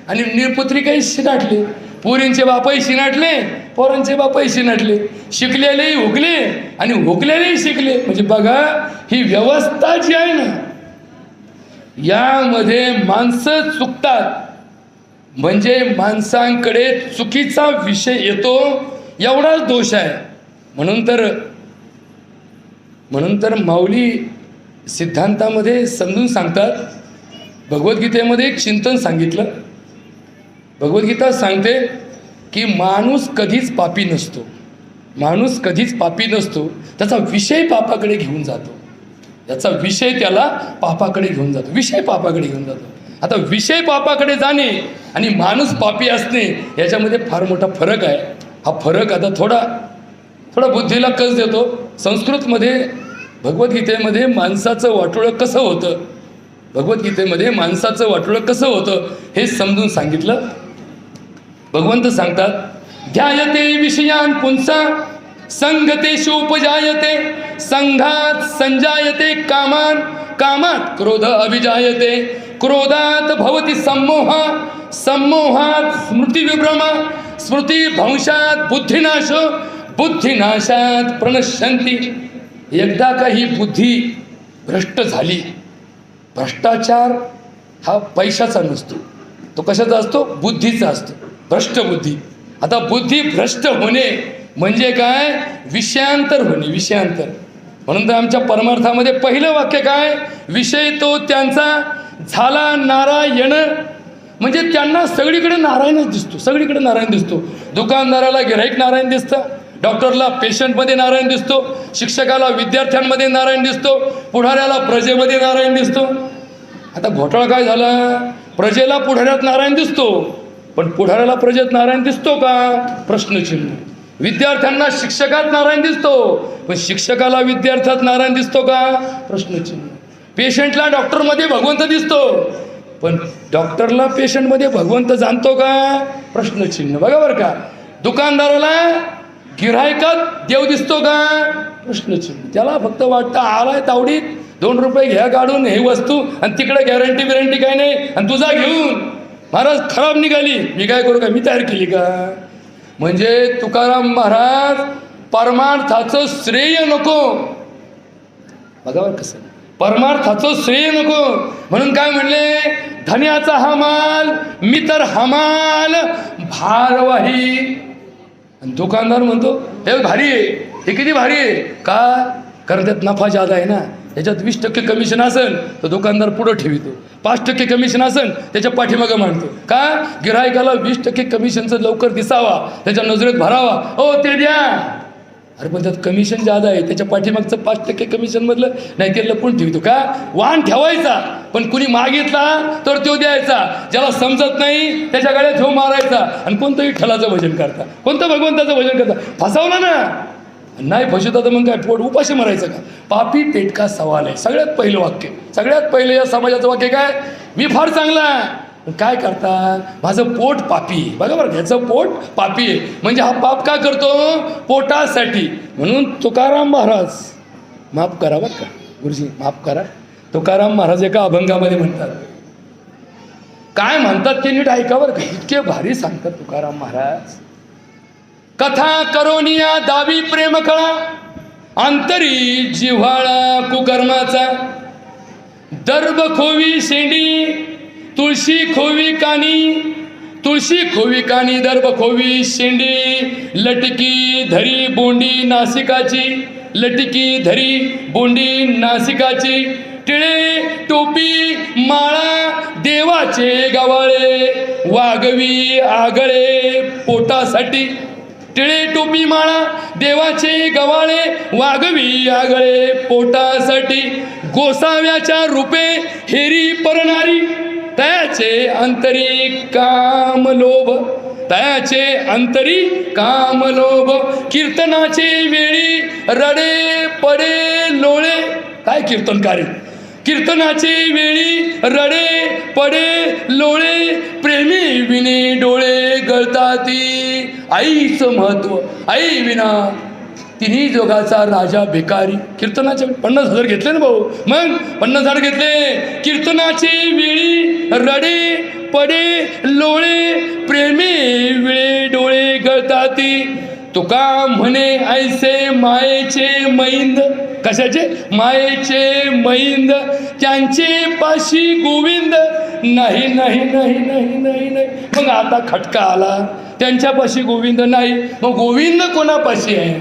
आणि निरपुत्री काही शिनाटले, पोरींचे बापही शिनाटले, पोरांचे बापही शिनाटले, शिकलेलेही हुकले आणि हुकलेलेही शिकले. म्हणजे बघा ही व्यवस्था जी आहे ना, यामध्ये माणसं चुकतात, म्हणजे माणसांकडे चुकीचा विषय येतो एवढाच दोष आहे. म्हणून तर माऊली सिद्धांतामध्ये समजून सांगतात, भगवद्गीतेमध्ये एक चिंतन सांगितलं. भगवद्गीता सांगते की माणूस कधीच पापी नसतो, माणूस कधीच पापी नसतो, त्याचा विषय पापाकडे घेऊन जातो, त्याचा विषय त्याला पापाकडे घेऊन जातो, विषय पापाकडे घेऊन जातो. आता विषय पापाकडे जाणे आणि माणूस पापी असणे याच्यामध्ये फार मोठा फरक आहे. हा फरक आता थोडा बुद्धीला कस देतो. संस्कृतमध्ये भगवद्गीतेमध्ये माणसाचं वाटोळं कसं होतं, भगवद्गीतेमध्ये माणसाचं वाटोळं कसं होतं हे समजून सांगितलं. भगवंत सांगतात, ध्यायते विषयान पुंसा संगतेषु उपजायते, संघात संजायते कामान, कामात क्रोध अभिजायते, क्रोधात भवति सम्मोहा, सम्मोहात स्मृती विभ्रमा, स्मृती भंशात बुद्धिनाश, बुद्धिनाशात प्रणश्यंती. एकदा का ही बुद्धी भ्रष्ट झाली, भ्रष्टाचार हा पैशाचा नसतो, तो कशाचा असतो, बुद्धीचा असतो, भ्रष्ट बुद्धी. आता बुद्धी भ्रष्ट होणे म्हणजे काय, विषयांतर होणे, विषयांतर. म्हणून तर आमच्या परमार्थामध्ये पहिलं वाक्य काय, विषय तो त्यांचा झाला नारायण. म्हणजे त्यांना सगळीकडे नारायणच दिसतो, सगळीकडे नारायण दिसतो. दुकानदाराला गिऱ्हाईक नारायण दिसतं, डॉक्टरला पेशंटमध्ये नारायण दिसतो, शिक्षकाला विद्यार्थ्यांमध्ये नारायण दिसतो, पुढाऱ्याला प्रजेमध्ये नारायण दिसतो. आता घोटाळा काय झाला, प्रजेला पुढाऱ्यात नारायण दिसतो, पण पुढाऱ्याला प्रजेत नारायण दिसतो का, प्रश्नचिन्ह. विद्यार्थ्यांना शिक्षकात नारायण दिसतो, पण शिक्षकाला विद्यार्थ्यात नारायण दिसतो का, प्रश्नचिन्ह. पेशंटला डॉक्टरमध्ये भगवंत दिसतो, पण डॉक्टरला पेशंटमध्ये भगवंत जाणतो का, प्रश्नचिन्ह. बघा बरं का, दुकानदाराला गिऱ्हाईकात देव दिसतो का, प्रश्नचिन्ह. त्याला फक्त वाटतं आलाय तावडीत 2 रुपये घ्या काढून हे वस्तू, आणि तिकडे गॅरंटी बिरंटी काय नाही, आणि तुझा घेऊन महाराज खराब निघाली, मी काय करू का, मी तयार केली का. म्हणजे तुकाराम महाराज परमार्थाचं श्रेय नको. बघा बरं कसं, परमार्थाचं श्रेय नको म्हणून काय म्हणले, धन्याचा हा माल मी तर हमाल भारवाही. आणि दुकानदार म्हणतो हे भारी आहे, हे किती भारी आहे का, कारण त्यात नफा जादा आहे ना. याच्यात 20% कमिशन असेल तर दुकानदार पुढं ठेवितो, 5% कमिशन असेल त्याच्या पाठीमागं मांडतो का, गिऱ्हाईकाला 20% कमिशनचं लवकर दिसावा, त्याच्या नजरेत भरावा, हो ते द्या. अरे पण त्यात कमिशन जादा आहे, त्याच्या पाठीमागचं 5% कमिशनमधलं नाही ते लपून ठेवतो का. वाण ठेवायचा, पण कुणी मागितला तर तो द्यायचा, ज्याला समजत नाही त्याच्या गळ्यात ठेव मारायचा. आणि कोणतंही ठलाचं भजन करता, कोणतं भगवंताचं भजन करता, फसवला ना, नाही फसवता तर मग काय पोट उपाशी मारायचं का. पापी पेट का सवाल आहे, सगळ्यात पहिलं वाक्य, सगळ्यात पहिलं या समाजाचं वाक्य काय, मी फार चांगला आहे, काय करतात, माझं पोट पापी आहे. बघा बरं, ह्याचं पोट पापी आहे, म्हणजे हा पाप का करतो, पोटासाठी. म्हणून तुकाराम महाराज, माफ करा बरं का गुरुजी, माफ करा. तुकाराम महाराज एका अभंगामध्ये म्हणतात, काय म्हणतात ते नीट ऐका बरं का, इतके भारी सांगतात तुकाराम महाराज. कथा करोनिया दावी प्रेम कळा, अंतरी जिव्हाळा कुकर्माचा, दर्भ खोवी शेंडी तुळशी खोवी कानी, तुळशी खोवी कानी दर्भ खोवी शेंडी, लटकी धरी बोंडी नासिकाची, लटकी धरी बोंडी नासिकाची, टिळे टोपी माळा देवाचे गवाळे, वागवी आगळे पोटासाठी, टिळे टोपी माळा देवाचे गवाळे, वागवी आगळे पोटासाठी, गोसाव्याच्या रूपे हेरी परणारी, तयाचे अंतरी काम लोभ, तयाचे अंतरी काम लोभ, कीर्तनाचे वेळी रडे पडे लोळे. काय कीर्तनकारी, कीर्तनाचे वेळी रडे पडे लोळे, प्रेमी विने डोळे गळताती, आईचं महत्व आई विना तिन्ही जगाचा राजा भिकारी. कीर्तनाचे 50,000 घेतले ना भाऊ, मग 50,000 घेतले. कीर्तनाचे वेळी रडे पडे लोळे, प्रेमी विळे डोळे गळताती, तुका म्हणे ऐसे मायेचे मैंद. कशाचे? मायेचे मैंद, त्यांचे पाशी गोविंद नाही नाही नाही नाही नाही नाही. मग आता खटका आला, त्यांच्यापाशी गोविंद नाही. मग गोविंद कोणापाशी आहे?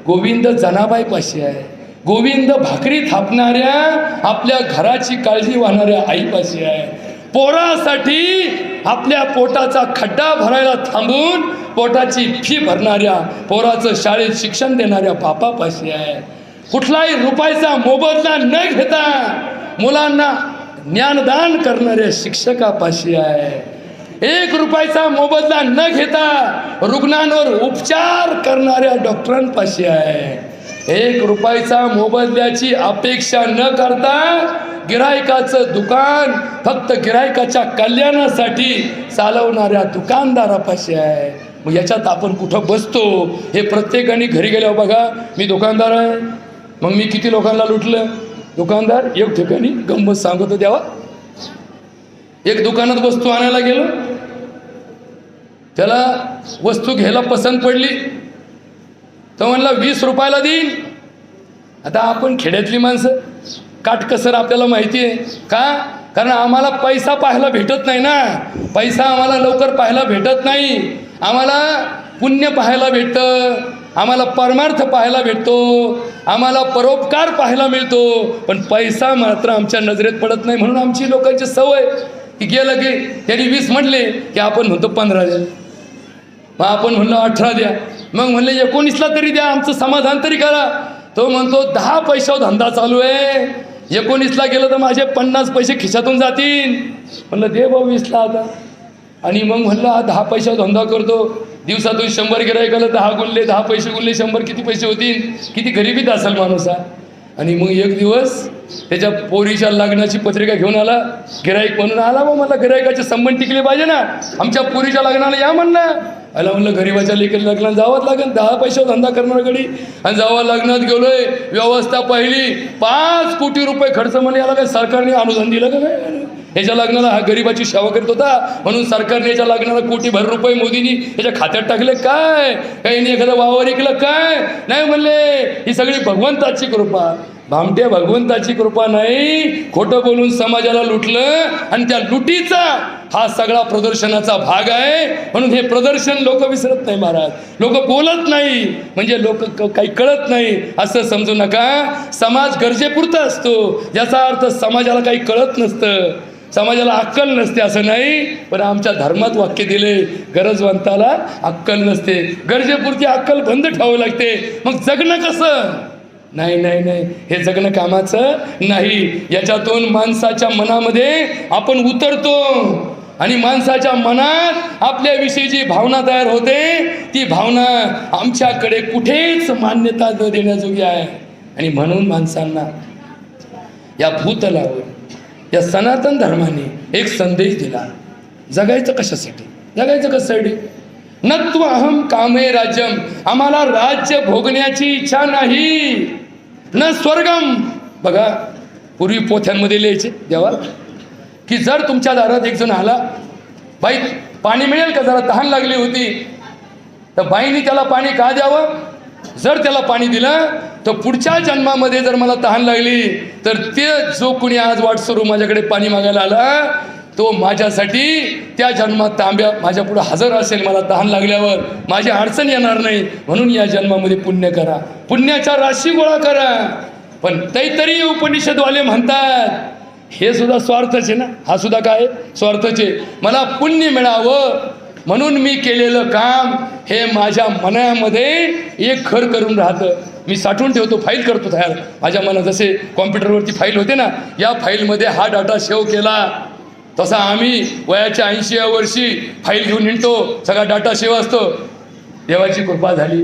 गोविंद जनाबाईपाशी आहे. गोविंद भाकरी थापणाऱ्या आपल्या घराची काळजी वाहणाऱ्या आईपाशी आहे. पोरासाठी आपल्या पोटाचा खड्डा भरायला थांबून पोटाची फी भरणाऱ्या, पोराचं शाळेत शिक्षण देणाऱ्या बापापाशी आहे. कुठलाही रुपयाचा मोबदला न घेता मुलांना ज्ञानदान करणाऱ्या शिक्षकापाशी आहे. 1 रुपयाचा मोबदला न घेता रुग्णांवर उपचार करणाऱ्या डॉक्टरांपाशी आहे. 1 रुपयाचा मोबदल्याची अपेक्षा न करता गिरायकाचं दुकान फक्त गिरायकाच्या कल्याणासाठी चालवणाऱ्या दुकानदारापाशी आहे. मग याच्यात आपण कुठं बसतो हे प्रत्येकाने घरी गेल्यावर बघा. मी दुकानदार आहे, मग मी किती लोकांना लुटलं. दुकानदार एक ठिकाणी गंमत सांगतो द्यावा. एक दुकानात वस्तू आणायला गेलो, त्याला वस्तू घ्यायला पसंत पडली, तो म्हणला 20 रुपयाला देईन. आता आपण खेड्यातली माणसं काटकसर आपल्याला माहिती आहे का, कारण आम्हाला पैसा पाहायला भेटत नाही ना. पैसा आम्हाला लवकर पाहायला भेटत नाही. आम्हाला पुण्य पाहायला भेटतं, आम्हाला परमार्थ पाहायला भेटतो, आम्हाला परोपकार पाहायला मिळतो, पण पैसा मात्र आमच्या नजरेत पडत नाही. म्हणून आमची लोकांची सवय की गेलं की त्यांनी 20 म्हटले की आपण म्हणतो 15 द्या, मग आपण म्हणलो 18 द्या, मग म्हणले 19ला तरी द्या, आमचं समाधान तरी करा. तो म्हणतो 10 पैशावर धंदा चालू आहे, 19ला गेलं तर माझे 50 पैसे खिशातून जातील. म्हणलं दे भाऊ 20ला आता. आणि मग म्हणलं हा 10 पैशावर धंदा करतो, दिवसातून 100 गिरायकाला 10 गुणले, 10 पैसे गुणले 100, किती पैसे होतील? किती गरिबीत असेल माणूस हा. आणि मग एक दिवस त्याच्या पोरीच्या लग्नाची पत्रिका घेऊन आला. गिराईक म्हणून आला, मग मला गिरायकाचे संबंध टिकले पाहिजे ना, आमच्या पोरीच्या लग्नाला या म्हणलं. आला म्हणलं गरीबाच्या लेकरी लग्नाला जावंच लागेल, 10 पैशावर धंदा करणार गडी. आणि जेव्हा लग्नात गेलोय, व्यवस्था पाहिली, 5 कोटी रुपये खर्च. म्हणे याला काय सरकारने अनुदान दिलं का काय? याच्या लग्नाला हा गरिबाची सेवा करत होता म्हणून सरकारने याच्या लग्नाला कोटीभर रुपये मोदींनी याच्या खात्यात टाकले काय? काही एखादं वावर ऐकलं काय? नाही म्हणले ही सगळी भगवंताची कृपा. भामट्या भगवंताची कृपा नाही, खोटं बोलून समाजाला लुटलं आणि त्या लुटीचा हा सगळा प्रदर्शनाचा भाग आहे. म्हणून हे प्रदर्शन लोक विसरत नाही महाराज. लोक बोलत नाही म्हणजे लोक काही कळत नाही असं समजू नका. समाज गरजेपुरता असतो, याचा अर्थ समाजाला काही कळत नसतं, समाजाला अक्कल नसते असं नाही. पण आमच्या धर्मात वाक्य दिले, गरजवंताला अक्कल नसते, गरजेपुरती अक्कल बंद ठेवावी लागते. मग जगणं कसं? नाही नाही नाही, हे जगणं कामाचं नाही. याच्यातून माणसाच्या मनामध्ये आपण उतरतो आणि माणसाच्या मनात आपल्याविषयी जी भावना तयार होते, ती भावना आमच्याकडे कुठेच मान्यता न देण्याजोगी आहे. आणि म्हणून माणसांना या भूतलावर या सनातन धर्माने एक संदेश दिला, जगायचं कशासाठी? जगायचं कशासाठी? नत्व अहम कामे राज्यम, आम्हाला राज्य भोगण्याची इच्छा नाही, न स्वर्गम. बघा पूर्वी पोथ्यांमध्ये लिहायचे देवा की जर तुमच्या दारात एक जण आला, बाई पाणी मिळेल का, जरा तहान लागली होती, तर बाईने त्याला पाणी का द्यावं? जर त्याला पाणी दिलं तर पुढच्या जन्मामध्ये जर मला तहान लागली तर ते जो कोणी आज वाटसरू माझ्याकडे पाणी मागायला आला तो माझ्यासाठी त्या जन्मात तांब्या माझ्या पुढे हजर असेल. मला तहान लागल्यावर माझी अडचण येणार नाही. म्हणून या जन्मामध्ये पुण्य करा, पुण्याच्या राशी गोळा करा. पण तैतरी उपनिषदवाले म्हणतात हे सुद्धा स्वार्थच आहे ना. हा सुद्धा काय स्वार्थचे. मला पुण्य मिळावं म्हणून मी केलेलं काम हे माझ्या मनामध्ये एक घर करून राहतं. मी साठवून ठेवतो, फाईल करतो तयार माझ्या मनात. जसे कॉम्प्युटरवरती फाईल होते ना, या फाईलमध्ये हा डाटा सेव्ह केला, तसा आम्ही वयाच्या 80व्या वर्षी फाईल घेऊन निघतो, सगळा डाटा सेव्ह असतो. देवाची कृपा झाली,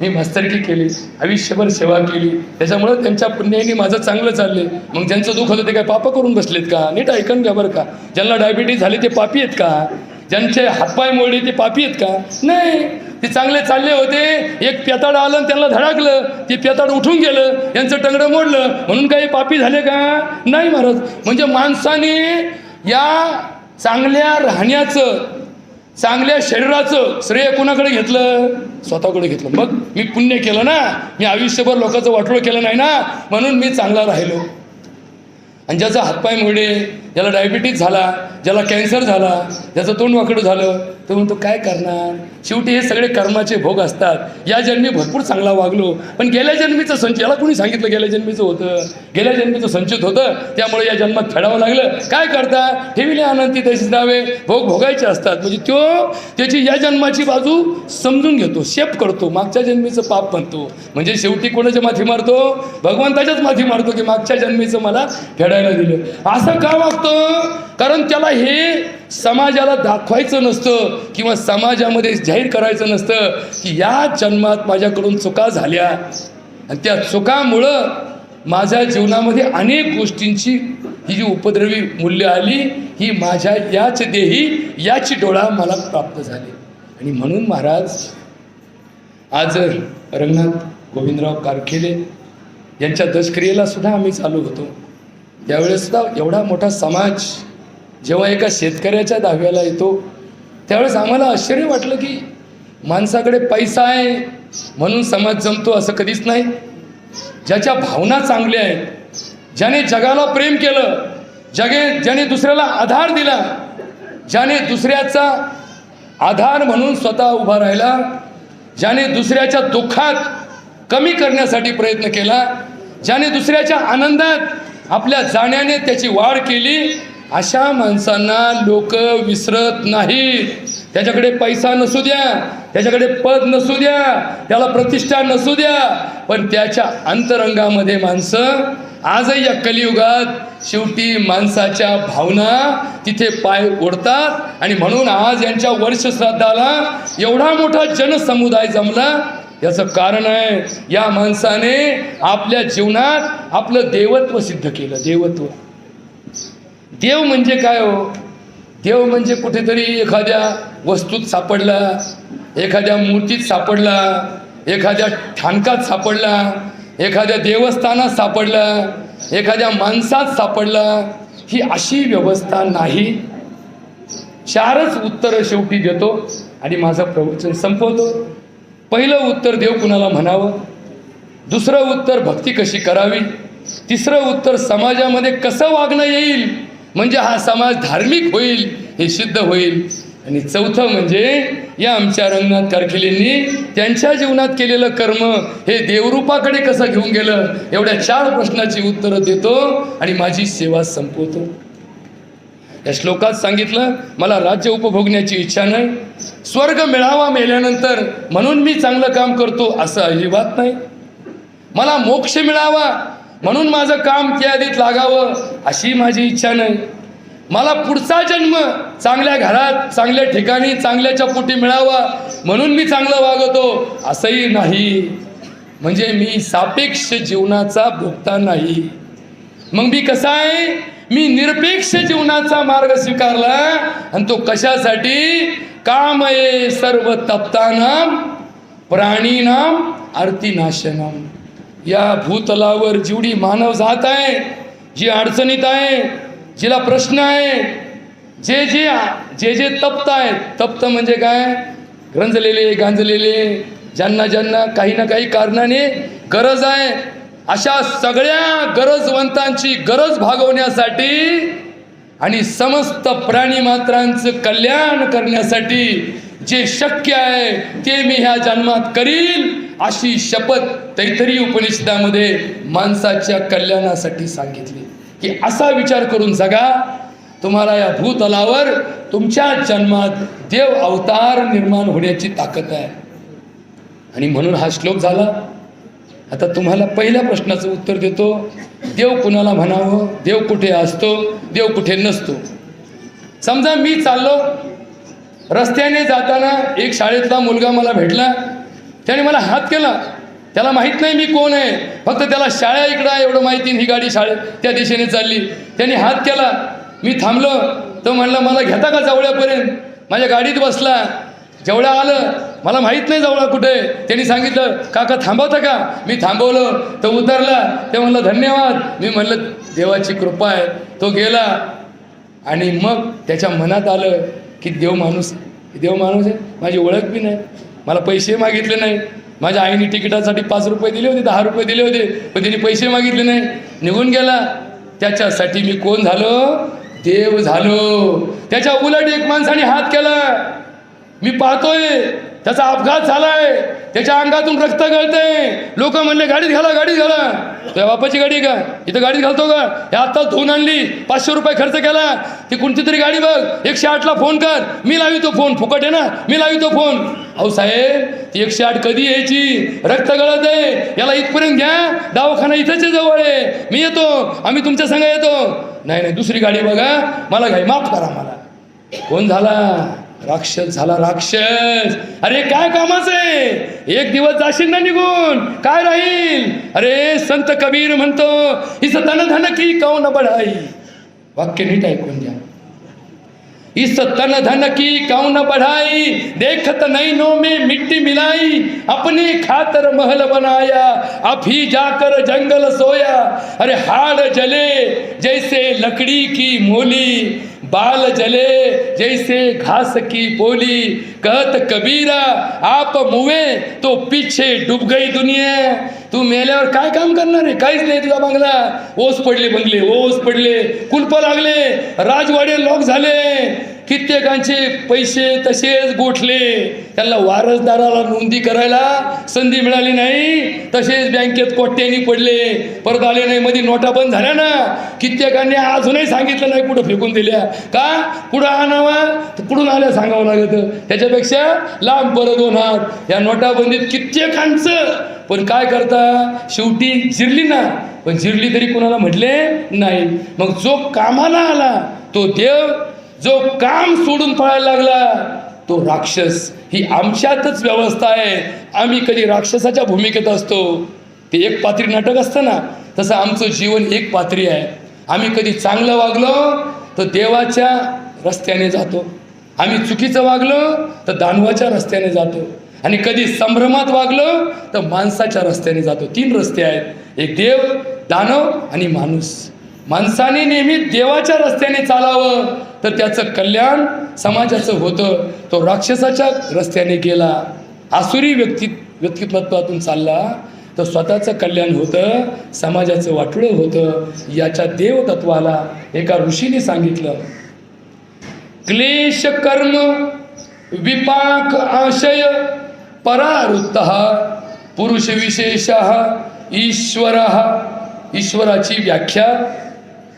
मी मस्तरकी केली, आयुष्यभर सेवा केली, त्याच्यामुळं त्यांच्या पुण्याने माझं चांगलं चालले. मग ज्यांचं दुःख होतं ते काय पाप करून बसलेत का? नीट ऐकून घ्या बरं का. ज्यांना डायबिटीज झाले ते पापी आहेत का? ज्यांचे हातपाय मोडले ते पापी आहेत का? नाही, ते चांगले चालले होते. एक पेताड आलं आणि त्यांना धडाकलं, ते पेताड उठून गेलं, यांचं टंगडं मोडलं म्हणून काही पापी झाले का? नाही महाराज. म्हणजे माणसाने या चांगल्या राहण्याचं, चांगल्या शरीराचं श्रेय कोणाकडे घेतलं? स्वतःकडे घेतलं. मग मी पुण्य केलं ना, मी आयुष्यभर लोकांचं वाटोळं केलं नाही ना, म्हणून मी चांगला राहिलो. आणि ज्याचा हातपाय मोडे, ज्याला डायबिटीज झाला, ज्याला कॅन्सर झाला, ज्याचं तोंड वाकडं झालं, तो म्हणतो काय करणार? शेवटी हे सगळे कर्माचे भोग असतात. या जन्मी भरपूर चांगला वागलो, पण गेल्या जन्मीचं संचित, याला कोणी सांगितलं गेल्या जन्मीचं होतं? गेल्या जन्मीचं संचित होतं, त्यामुळे या जन्मात फेडावं लागलं. काय करता? ठेविले अनंती तशीच दावे, भोग भोगायचे असतात. म्हणजे तो त्याची या जन्माची बाजू समजून घेतो, शेप करतो, मागच्या जन्मीचं पाप म्हणतो. म्हणजे शेवटी कोणाच्या माथी मारतो? भगवंताच्याच माथी मारतो की मागच्या जन्मीचं मला फेडायला दिलं. असं का वागतो? कारण त्याला हे समाजाला दाखवायचं नसतं किंवा समाजामध्ये जाहीर करायचं नसतं की या जन्मात माझ्याकडून चुका झाल्या आणि त्या चुकामुळं माझ्या जीवनामध्ये अनेक गोष्टींची ही जी उपद्रवी मूल्य आली, ही माझ्या याच देही याची डोळा मला प्राप्त झाली. आणि म्हणून महाराज आज रंगनाथ गोविंदराव कारखेले यांच्या दशक्रियेला सुद्धा आम्ही चालू होतो. त्यावेळेस सुद्धा एवढा मोठा समाज जेव्हा एका शेतकऱ्याच्या दाव्याला येतो त्यावेळेस आम्हाला आश्चर्य वाटलं की माणसाकडे पैसा आहे म्हणून समाज जमतो असं कधीच नाही. ज्याच्या भावना चांगल्या आहेत, ज्याने जगाला प्रेम केलं, ज्याने दुसऱ्याला आधार दिला, ज्याने दुसऱ्याचा आधार म्हणून स्वतः उभा राहिला, ज्याने दुसऱ्याच्या दुःखात कमी करण्यासाठी प्रयत्न केला, ज्याने दुसऱ्याच्या आनंदात आपल्या जाण्याने त्याची वाढ केली, अशा माणसांना लोक विसरत नाहीत. त्याच्याकडे पैसा नसू द्या, त्याच्याकडे पद नसू द्या, त्याला प्रतिष्ठा नसू द्या, पण त्याच्या अंतरंगामध्ये माणसं आजही या कलियुगात शेवटी माणसाच्या भावना तिथे पाय ओढतात. आणि म्हणून आज यांच्या वर्षश्राद्धाला एवढा मोठा जनसमुदाय जमला. याचं कारण आहे या माणसाने आपल्या जीवनात आपलं देवत्व सिद्ध केलं. देवत्व, देव म्हणजे काय हो? देव म्हणजे कुठेतरी एखाद्या वस्तूत सापडला, एखाद्या मूर्तीत सापडला, एखाद्या ठाणकात सापडला, एखाद्या देवस्थानात सापडला, एखाद्या माणसात सापडला, ही अशी व्यवस्था नाही. 4च उत्तरं शेवटी देतो आणि माझं प्रवचन संपवतो. पहिलं उत्तर देव कुणाला म्हणावं, दुसरं उत्तर भक्ती कशी करावी, तिसरं उत्तर समाजामध्ये कसं वागणं येईल म्हणजे हा समाज धार्मिक होईल हे सिद्ध होईल, आणि चौथं म्हणजे या आमच्या रंगनाथ कारखेलेंनी त्यांच्या जीवनात केलेलं कर्म हे देवरूपाकडे कसं घेऊन गेलं. एवढ्या 4 प्रश्नाची उत्तरं देतो आणि माझी सेवा संपवतो. या श्लोकात सांगितलं मला राज्य उपभोगण्याची इच्छा नाही, स्वर्ग मिळावा मेल्यानंतर म्हणून मी चांगलं काम करतो असं अजिबात नाही. मला मोक्ष मिळावा म्हणून माझं काम त्या आधीत लागावं अशी माझी इच्छा नाही. मला पुढचा जन्म चांगल्या घरात, चांगल्या ठिकाणी, चांगल्याच्या पोटी मिळावा म्हणून मी चांगलं वागतो असंही नाही. म्हणजे मी सापेक्ष जीवनाचा भोगता नाही. मग मी कसा आहे? मी निरपेक्ष जीवनाचा मार्ग स्वीकारला. आणि तो कशासाठी? कामये सर्व तप्तानाम प्राणीनाम आर्तिनाशनम. या भूतलावर जेवढी मानव जात आहे, जी अडचणीत आहे, जिला प्रश्न आहे, जे जे जे जे तप्त आहेत, तप्त म्हणजे काय? गंजलेले गांजलेले ज्यांना ज्यांना काही ना काही कारणाने गरज आहे, अशा सगळ्या गरजवंतांची गरज भागवण्यासाठी आणि समस्त प्राणी मात्रांचं कल्याण करण्यासाठी जे शक्य आहे ते मी ह्या जन्मात करील, अशी शपथ तैत्तिरीय उपनिषदामध्ये माणसाच्या कल्याणासाठी सांगितली की असा विचार करून जगा. तुम्हाला या भूतलावर तुमच्या जन्मात देव अवतार निर्माण होण्याची ताकद आहे. आणि म्हणून हा श्लोक झाला. आता तुम्हाला पहिल्या प्रश्नाचं उत्तर देतो. देव कुणाला म्हणावं? देव कुठे असतो, देव कुठे नसतो? समजा मी चाललो, रस्त्याने जाताना एक शाळेतला मुलगा मला भेटला. त्याने मला हात केला. त्याला माहीत नाही मी कोण आहे, फक्त त्याला शाळा इकडं आहे एवढं माहिती, ही गाडी शाळेत त्या दिशेने चालली. त्याने हात केला, मी थांबलो. तो म्हणला मला घेता का जवळ्यापर्यंत? माझ्या गाडीत बसला. जेवढा आलं, मला माहीत नाही जवळ कुठे. त्यांनी सांगितलं काका थांबवता का? मी थांबवलं. तो उतरला. ते म्हणलं धन्यवाद. मी म्हणलं देवाची कृपा आहे. तो गेला. आणि मग त्याच्या मनात आलं की देव माणूस आहे. माझी ओळख बी नाही, मला पैसे मागितले नाही. माझ्या आईने तिकिटासाठी 5 रुपये दिले होते, 10 रुपये दिले होते, पण त्यांनी पैसे मागितले नाही, निघून गेला. त्याच्यासाठी मी कोण झालो? देव झालो. त्याच्या उलट एक माणसाने हात केला, मी पाहतोय त्याचा अपघात झालाय, त्याच्या अंगातून रक्त गळतंय. लोक म्हणले गाडीत घाला, गाडीत घाला. तुझ्या बापाची गाडी का? इथं गाडीत घालतो का? हे आत्ता धुवून आणली, 500 रुपये खर्च केला. ती कोणती तरी गाडी बघ, 108ला फोन कर. मी लावितो फोन, फुकट आहे ना, मी लावितो फोन. अहो साहेब, ती 108 कधी यायची? रक्त गळत आहे, याला इथपर्यंत घ्या, दवाखाना इथंच जवळ आहे, मी येतो, आम्ही तुमच्या संग येतो. नाही, दुसरी गाडी बघा, मला घ्याय, माफ करा मला. कोण झाला? राक्षस झाला, राक्षस. अरे काय कामाचं आहे? एक दिवस जाशील ना निघून, काय राहील? अरे संत कबीर म्हणतो, इस तन धन की कौन बढ़ाई. वाक्य नीट ऐकून घ्या. इस तन धन की कौन बढ़ाई, देखत नैनों में मिट्टी मिलाई, अपने खातर महल बनाया, अभी जाकर जंगल सोया. अरे हाड़ जले जैसे लकड़ी की मोली, बाल जले जैसे घास की पोली. कहत कबीरा आप मुवे तो पीछे डूब गई दुनिया. तू मेल्यावर काय काम करणार आहे? काहीच नाही तुझा बंगला. ओस पडले बंगले, ओस पडले, कुलप लागले, राजवाडे लॉक झाले, कित्येकांचे पैसे तसेच गोठले. त्यांना वारसदाराला नोंदी करायला संधी मिळाली नाही, तसेच बँकेत कोट्यानी पडले. परत आले नाही, मध्ये नोटा बंद झाल्या ना. कित्येकांनी अजूनही सांगितलं नाही कुठं फेकून दिल्या. का? कुठं आणावा तर कुठून आल्या सांगावं लागतं. त्याच्यापेक्षा लांब परत होणार. या नोटाबंदीत कित्येकांचं. पण काय करता, शेवटी जिरली ना, पण जिरली तरी कुणाला म्हटले नाही. मग जो कामाला आला तो देव, जो काम सोडून पळायला लागला तो राक्षस. ही आमच्यातच व्यवस्था आहे. आम्ही कधी राक्षसाच्या भूमिकेत असतो. ते एक पात्री नाटक असतं ना, तसं आमचं जीवन एक पात्री आहे. आम्ही कधी चांगलं वागलो तर देवाच्या रस्त्याने जातो, आम्ही चुकीचं वागलो तर दानवाच्या रस्त्याने जातो, आणि कधी संभ्रमात वागलो तर माणसाच्या रस्त्याने जातो. 3 रस्ते आहेत, एक देव, दानव आणि माणूस. माणसाने नेहमी देवाच्या रस्त्याने चालावं तर त्याचं कल्याण समाजाचं होतं. तो राक्षसाच्या रस्त्याने गेला, आसुरी व्यक्तिमत्वातून चालला तर स्वतःचं कल्याण होतं, समाजाचं वाटोळं होतं. याच्या देवतत्वाला एका ऋषीने सांगितलं, क्लेश कर्म विपाक आशय परावृत्तः पुरुष विशेषः ईश्वरः. ईश्वराची व्याख्या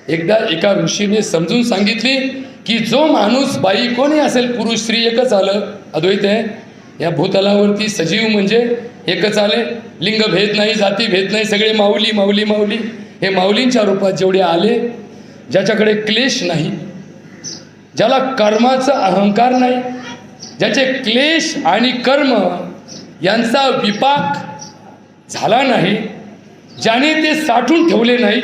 एकदा एका ऋषीने समजून सांगितली की जो माणूस, बाई कोणी असेल, पुरुष स्त्री एकच आलं, अद्वैत आहे. या भूतलावरती सजीव म्हणजे एकच आले, लिंग भेद नाही, जाती भेद नाही, सगळे माऊली माऊली माऊली. हे माऊलींच्या रूपात जेवढे आले, ज्याच्याकडे क्लेश नाही, ज्याला कर्माचा अहंकार नाही, ज्याचे क्लेश आणि कर्म यांचा विपाक झाला नाही, ज्याने ते साठवून ठेवले नाही,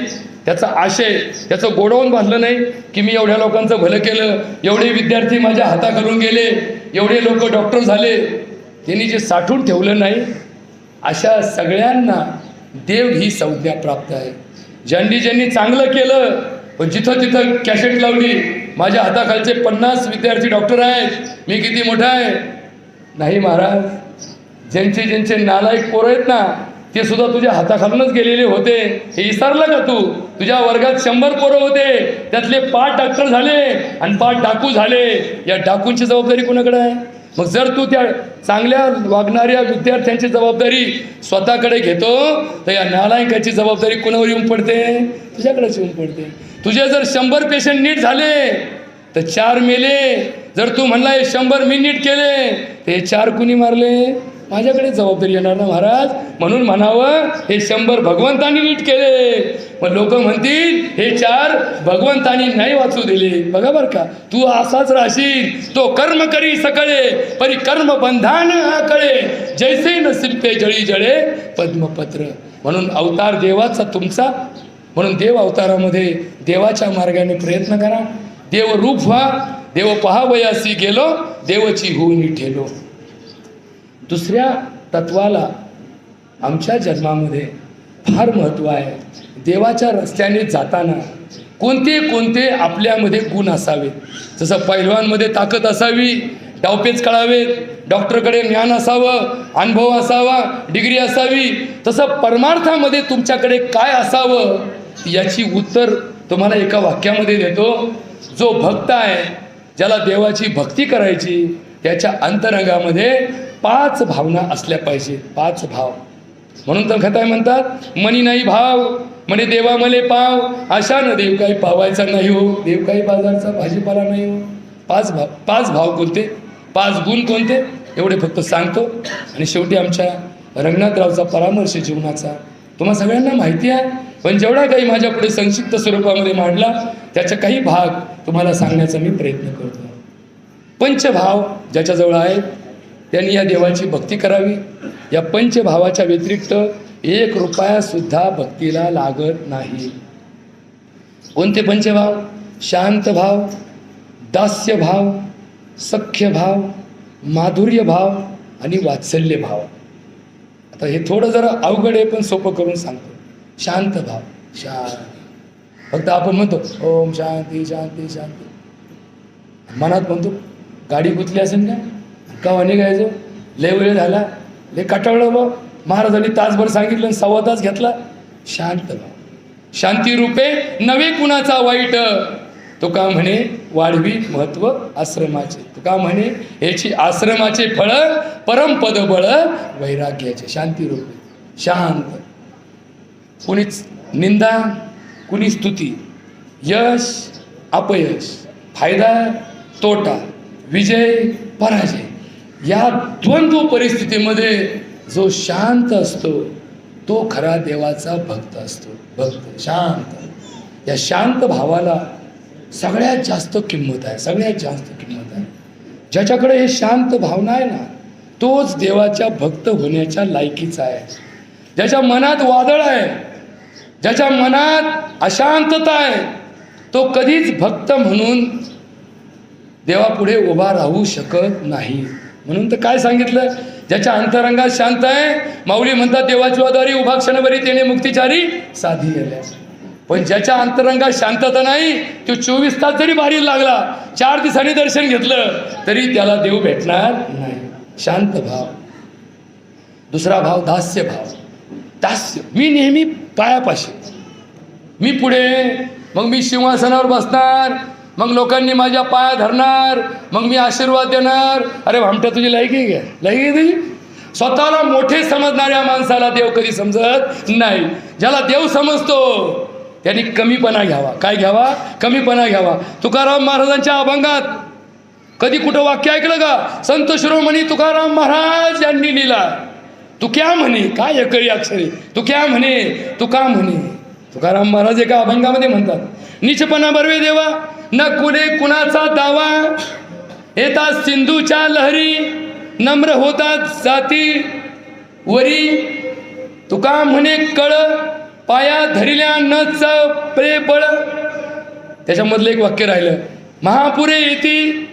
त्याचा आशय, त्याचं गोडाऊन बांधलं नाही की मी एवढ्या लोकांचं भलं केलं, एवढे विद्यार्थी माझ्या हाताखालून गेले, एवढे लोक डॉक्टर झाले, त्यांनी जे साठवून ठेवलं नाही, अशा सगळ्यांना देव ही संज्ञा प्राप्त आहे. ज्यांनी चांगलं केलं, पण जिथं तिथं कॅसेट लावली, माझ्या हाताखालचे 50 विद्यार्थी डॉक्टर आहेत, मी किती मोठा आहे. नाही महाराज, ज्यांचे ज्यांचे नालायक पोरं आहेत ना ते सुद्धा तुझ्या हाताखालूनच गेलेले होते, हे विसरलं का तू? तुझ्या वर्गात 100 पोरं होते, त्यातले 5 डॉक्टर झाले आणि 5 डाकू झाले. या डाकूंची जबाबदारी कोणाकडे आहे? मग जर तू त्या चांगल्या वागणाऱ्या विद्यार्थ्यांची जबाबदारी स्वतःकडे घेतो तर या नालायकाची जबाबदारी कोणावर येऊन पडते? तुझ्याकडेच येऊन पडते. तुझे जर 100 पेशंट नीट झाले तर 4 मेले. जर तू म्हणला हे 100 मी नीट केले तर हे 4 कुणी मारले? माझ्याकडे जबाबदारी येणार ना महाराज. म्हणून म्हणावं हे 100 भगवंतांनी नीट केले. मग लोक म्हणतील हे 4 भगवंतांनी नाही वाचू दिले. बघा बरं का, तू असाच राहशील. तो कर्म करी सकळे परी कर्म बंधान आकळे, जैसे नसीब ते जळी जळे पद्मपत्र. म्हणून अवतार देवाचा तुमचा. म्हणून देव अवतारामध्ये देवाच्या मार्गाने प्रयत्न करा. देव रूप व्हा. देव पहावयासी गेलो, देवची होऊन ठेलो. दुसऱ्या तत्वाला आमच्या जन्मामध्ये फार महत्त्व आहे. देवाच्या रस्त्याने जाताना कोणते कोणते आपल्यामध्ये गुण असावे. जसं पैलवानमध्ये ताकद असावी, डावपेच कळावेत, डॉक्टरकडे ज्ञान असावं, अनुभव असावा, डिग्री असावी, तसं परमार्थामध्ये तुमच्याकडे काय असावं याची उत्तर तुम्हाला एका वाक्यामध्ये देतो. जो भक्त आहे, ज्याला देवाची भक्ती करायची, त्याच्या अंतरंगामध्ये 5 भावना असल्या पाहिजे. 5 भाव. म्हणून तर कथाय म्हणतात मनी नाही भाव म्हणे देवा मले पाव, अशानं देव काही पावायचा नाही हो, देव काही बाजारचा भाजीपाला नाही हो. 5 भाव कोणते? 5 गुण कोणते? एवढे फक्त सांगतो. आणि शेवटी आमच्या रंगनाथरावचा परामर्श जीवनाचा तुम्हा सगळ्यांना माहिती आहे, पण जेवढा काही माझ्या पुढे संक्षिप्त स्वरूपामध्ये मांडला त्याचा काही भाग तुम्हाला सांगण्याचा मी प्रयत्न करतो. पंचभाव ज्याच्याजवळ आहेत त्यांनी या देवाची भक्ती करावी. या पंचभावाच्या व्यतिरिक्त 1 रुपया सुद्धा भक्तीला लागत नाही. कोणते पंचभाव? शांत भाव, दास्य भाव, सख्य भाव, माधुर्य भाव आणि वात्सल्य भाव. आता हे थोडं जरा अवघड आहे पण सोपं करून सांगतो. शांत भाव, शांत. फक्त आपण म्हणतो ओम शांती शांती शांती, मनात म्हणतो गाडी गुंतली असेल का निघायचो, लय वेळ झाला, लय कटाळलं बा, महाराजांनी तासभर सांगितलं, 1.25 तास घेतला. शांत भाव. शांती रूपे नवे कुणाचा वाईट, तुका म्हणे वाढवी महत्व आश्रमाचे. तुका म्हणे याची आश्रमाचे फळ परमपद बळ वैराग्याचे. शांती रूपे शांत. कुणीच निंदा, कुणी स्तुती, यश अपयश, फायदा तोटा, विजय पराजय, या द्वंद्व परिस्थितीमध्ये जो शांत असतो तो खरा देवाचा भक्त असतो. भक्त शांत. या शांत भावाला सगळ्यात जास्त किंमत आहे. सगळ्यात जास्त किंमत आहे. ज्याच्याकडे हे शांत भावना आहे ना तोच देवाच्या भक्त होण्याच्या लायकीचा आहे. ज्याच्या मनात वादळ आहे, ज्याच्या मनात अशांतता आहे, तो कधीच भक्त म्हणून देवापुढे उभा राहू शकत नाही. म्हणून तर काय सांगितलं, ज्याच्या अंतरंगात शांत आहे, माऊली म्हणतात देवाची वादारी उभा क्षणभरी तेने मुक्तिचारी साधी गेल्या. पण ज्याच्या अंतरंगात शांतता नाही, तो 24 तास जरी बाहेर लागला, 4 दिवसांनी दर्शन घेतलं तरी त्याला देव भेटणार नाही. शांत भाव. दुसरा भाव दास्य भाव. दास्य. मी नेहमी पायापाशी, मी पुढे, मग मी सिंहासनावर बसणार, मग लोकांनी माझ्या पाया धरणार, मग मी आशीर्वाद देणार. अरे भामट्या तुझी लायकी आहे का? लायकी आहे तुझी? स्वतःला मोठे समजणाऱ्या माणसाला देव कधी समजत नाही. ज्याला देव समजतो त्यांनी कमीपणा घ्यावा. काय घ्यावा? कमीपणा घ्यावा. तुकाराम महाराजांच्या अभंगात कधी कुठं वाक्य ऐकलं का? संत शिरोमणी तुकाराम महाराज यांनी लिहिला, तू क्या म्हणे, काय एकरी अक्षरे, तू क्या म्हणे, तू का म्हणे. तुकाराम महाराज एका अभंगामध्ये म्हणतात, नीचपणा बरवे देवा न कुणे कुणाचा दावा, येतात सिंधूच्या लहरी नम्र होतात जाती वरी. तुका म्हणे कळ पाया धरिल्या न प्रे बळ. त्याच्यामधलं एक वाक्य राहिलं, महापुरे येती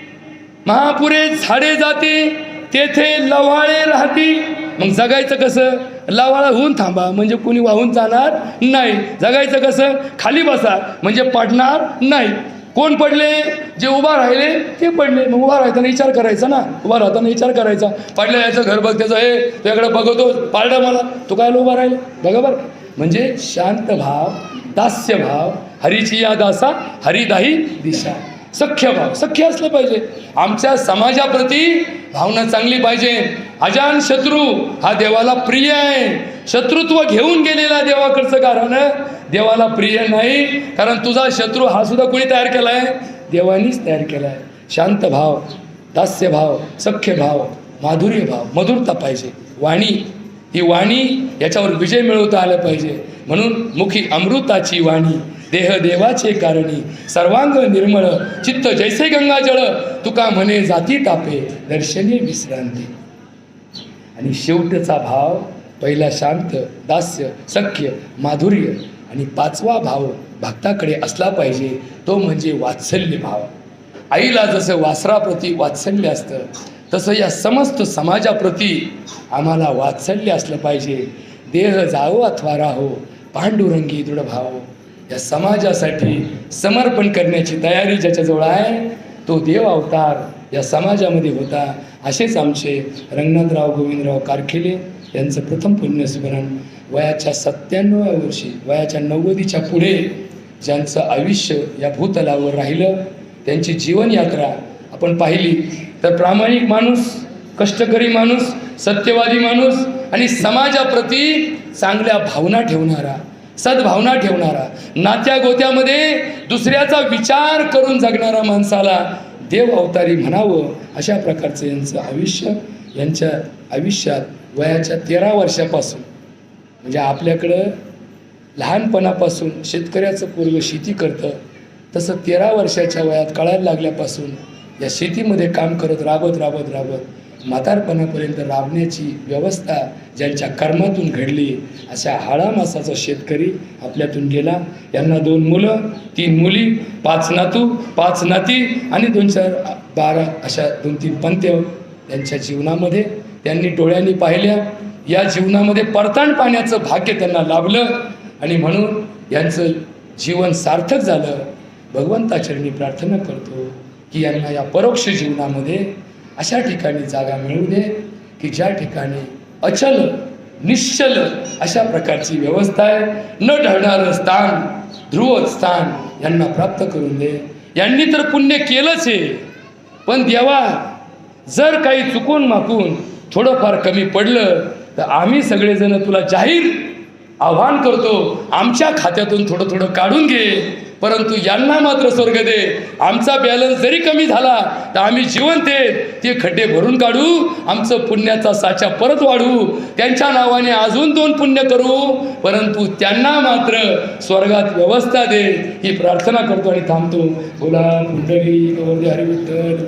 महापुरे झाडे जाते तेथे लवाळे राहती. मग जगायचं कसं? लवाळा होऊन थांबा म्हणजे कोणी वाहून जाणार नाही. जगायचं कसं? खाली बसा म्हणजे पडणार नाही. कोण पडले? जे उभा राहिले ते पडले. मग उभा राहताना विचार करायचा ना, उभा राहताना विचार करायचा. पडलं याचं घर बघ, त्याचं हे तुझ्याकडे बघतो, पाळलं मला, तू काय उभा राहिला? बघा बरं. म्हणजे शांत भाव, दास्य भाव, हरीची या दासा हरिदाही दिशा. सख्य भाव, सख्य असलं पाहिजे. आमच्या समाजाप्रती भावना चांगली पाहिजे. अजान शत्रू हा देवाला प्रिय आहे. शत्रुत्व घेऊन गेलेला देवाकडचं कारण देवाला प्रिय नाही. कारण तुझा शत्रू हा सुद्धा कोणी तयार केलाय? देवानीच तयार केलाय. शांत भाव, दास्य भाव, सख्य भाव, माधुर्य भाव, मधुरता पाहिजे. वाणी, ही वाणी याच्यावर विजय मिळवता आला पाहिजे. म्हणून मुखी अमृताची वाणी, देह देवाचे कारणी, सर्वांग निर्मळ, चित्त जैसे गंगाजळ, तुका म्हणे जाती तापे, दर्शनी विश्रांती. आणि शेवटचा भाव, पहिला शांत, दास्य, सख्य, माधुर्य, आणि पाचवा भाव भक्ताकडे असला पाहिजे, तो म्हणजे वात्सल्य भाव. आईला जसं वासराप्रती वात्सल्य असतं, तसं या समस्त समाजाप्रती आम्हाला वात्सल्य असलं पाहिजे. देह जाओ अथवा राहो, पांडुरंगी दृढ भाव. या समाजासाठी समर्पण करण्याची तयारी ज्याच्याजवळ आहे, तो देव अवतार या समाजामध्ये होता. असेच आमचे रंगनाथराव गोविंदराव कारखेले यांचं प्रथम पुण्यस्मरण वयाच्या 97व्या वर्षी, वयाच्या 90च्या पुढे ज्यांचं आयुष्य या भूतलावर राहिलं, त्यांची जीवनयात्रा आपण पाहिली तर प्रामाणिक माणूस, कष्टकरी माणूस, सत्यवादी माणूस आणि समाजाप्रती चांगल्या भावना ठेवणारा, सद्भावना ठेवणारा, नात्या गोत्यामध्ये दुसऱ्याचा विचार करून जगणारा माणसाला देव अवतारी म्हणावं, अशा प्रकारचं यांचं आयुष्य. यांच्या आयुष्यात वयाच्या 13 वर्षापासून, म्हणजे आपल्याकडं लहानपणापासून शेतकऱ्याचं पूर्व शेती करतं, तसं 13 वर्षाच्या वयात कळायला लागल्यापासून या शेतीमध्ये काम करत राबत म्हातारपणापर्यंत राबण्याची व्यवस्था ज्यांच्या कर्मातून घडली, अशा हाडा मासाचा शेतकरी आपल्यातून गेला. यांना 2 मुलं, 3 मुली, 5 नातू, 5 नाती आणि 2-4, 12 अशा 2-3 पंत्य त्यांच्या जीवनामध्ये त्यांनी डोळ्यांनी पाहिल्या. या जीवनामध्ये परताण पाण्याचं भाग्य त्यांना लाभलं आणि म्हणून यांचं जीवन सार्थक झालं. भगवंताचरणी प्रार्थना करतो की यांना या परोक्ष जीवनामध्ये अशा ठिकाणी जागा मिळू दे की ज्या ठिकाणी अचल निश्चल अशा प्रकारची व्यवस्था आहे. न ढळणारं स्थान, ध्रुव स्थान यांना प्राप्त करून दे. यांनी तर पुण्य केलंच आहे, पण देवा जर काही चुकून माकून थोडंफार कमी पडलं तर आम्ही सगळेजण तुला जाहीर आव्हान करतो, आमच्या खात्यातून थोडं थोडं काढून घे, परंतु यांना मात्र स्वर्ग दे. आमचा बॅलन्स जरी कमी झाला तर आम्ही जिवंत ते खड्डे भरून काढू, आमचं पुण्याचा साचा परत वाढवू, त्यांच्या नावाने अजून 2 पुण्य करू, परंतु त्यांना मात्र स्वर्गात व्यवस्था दे, ही प्रार्थना करतो आणि थांबतो. बोला पुंडलिक वरदे हरी विठ्ठल.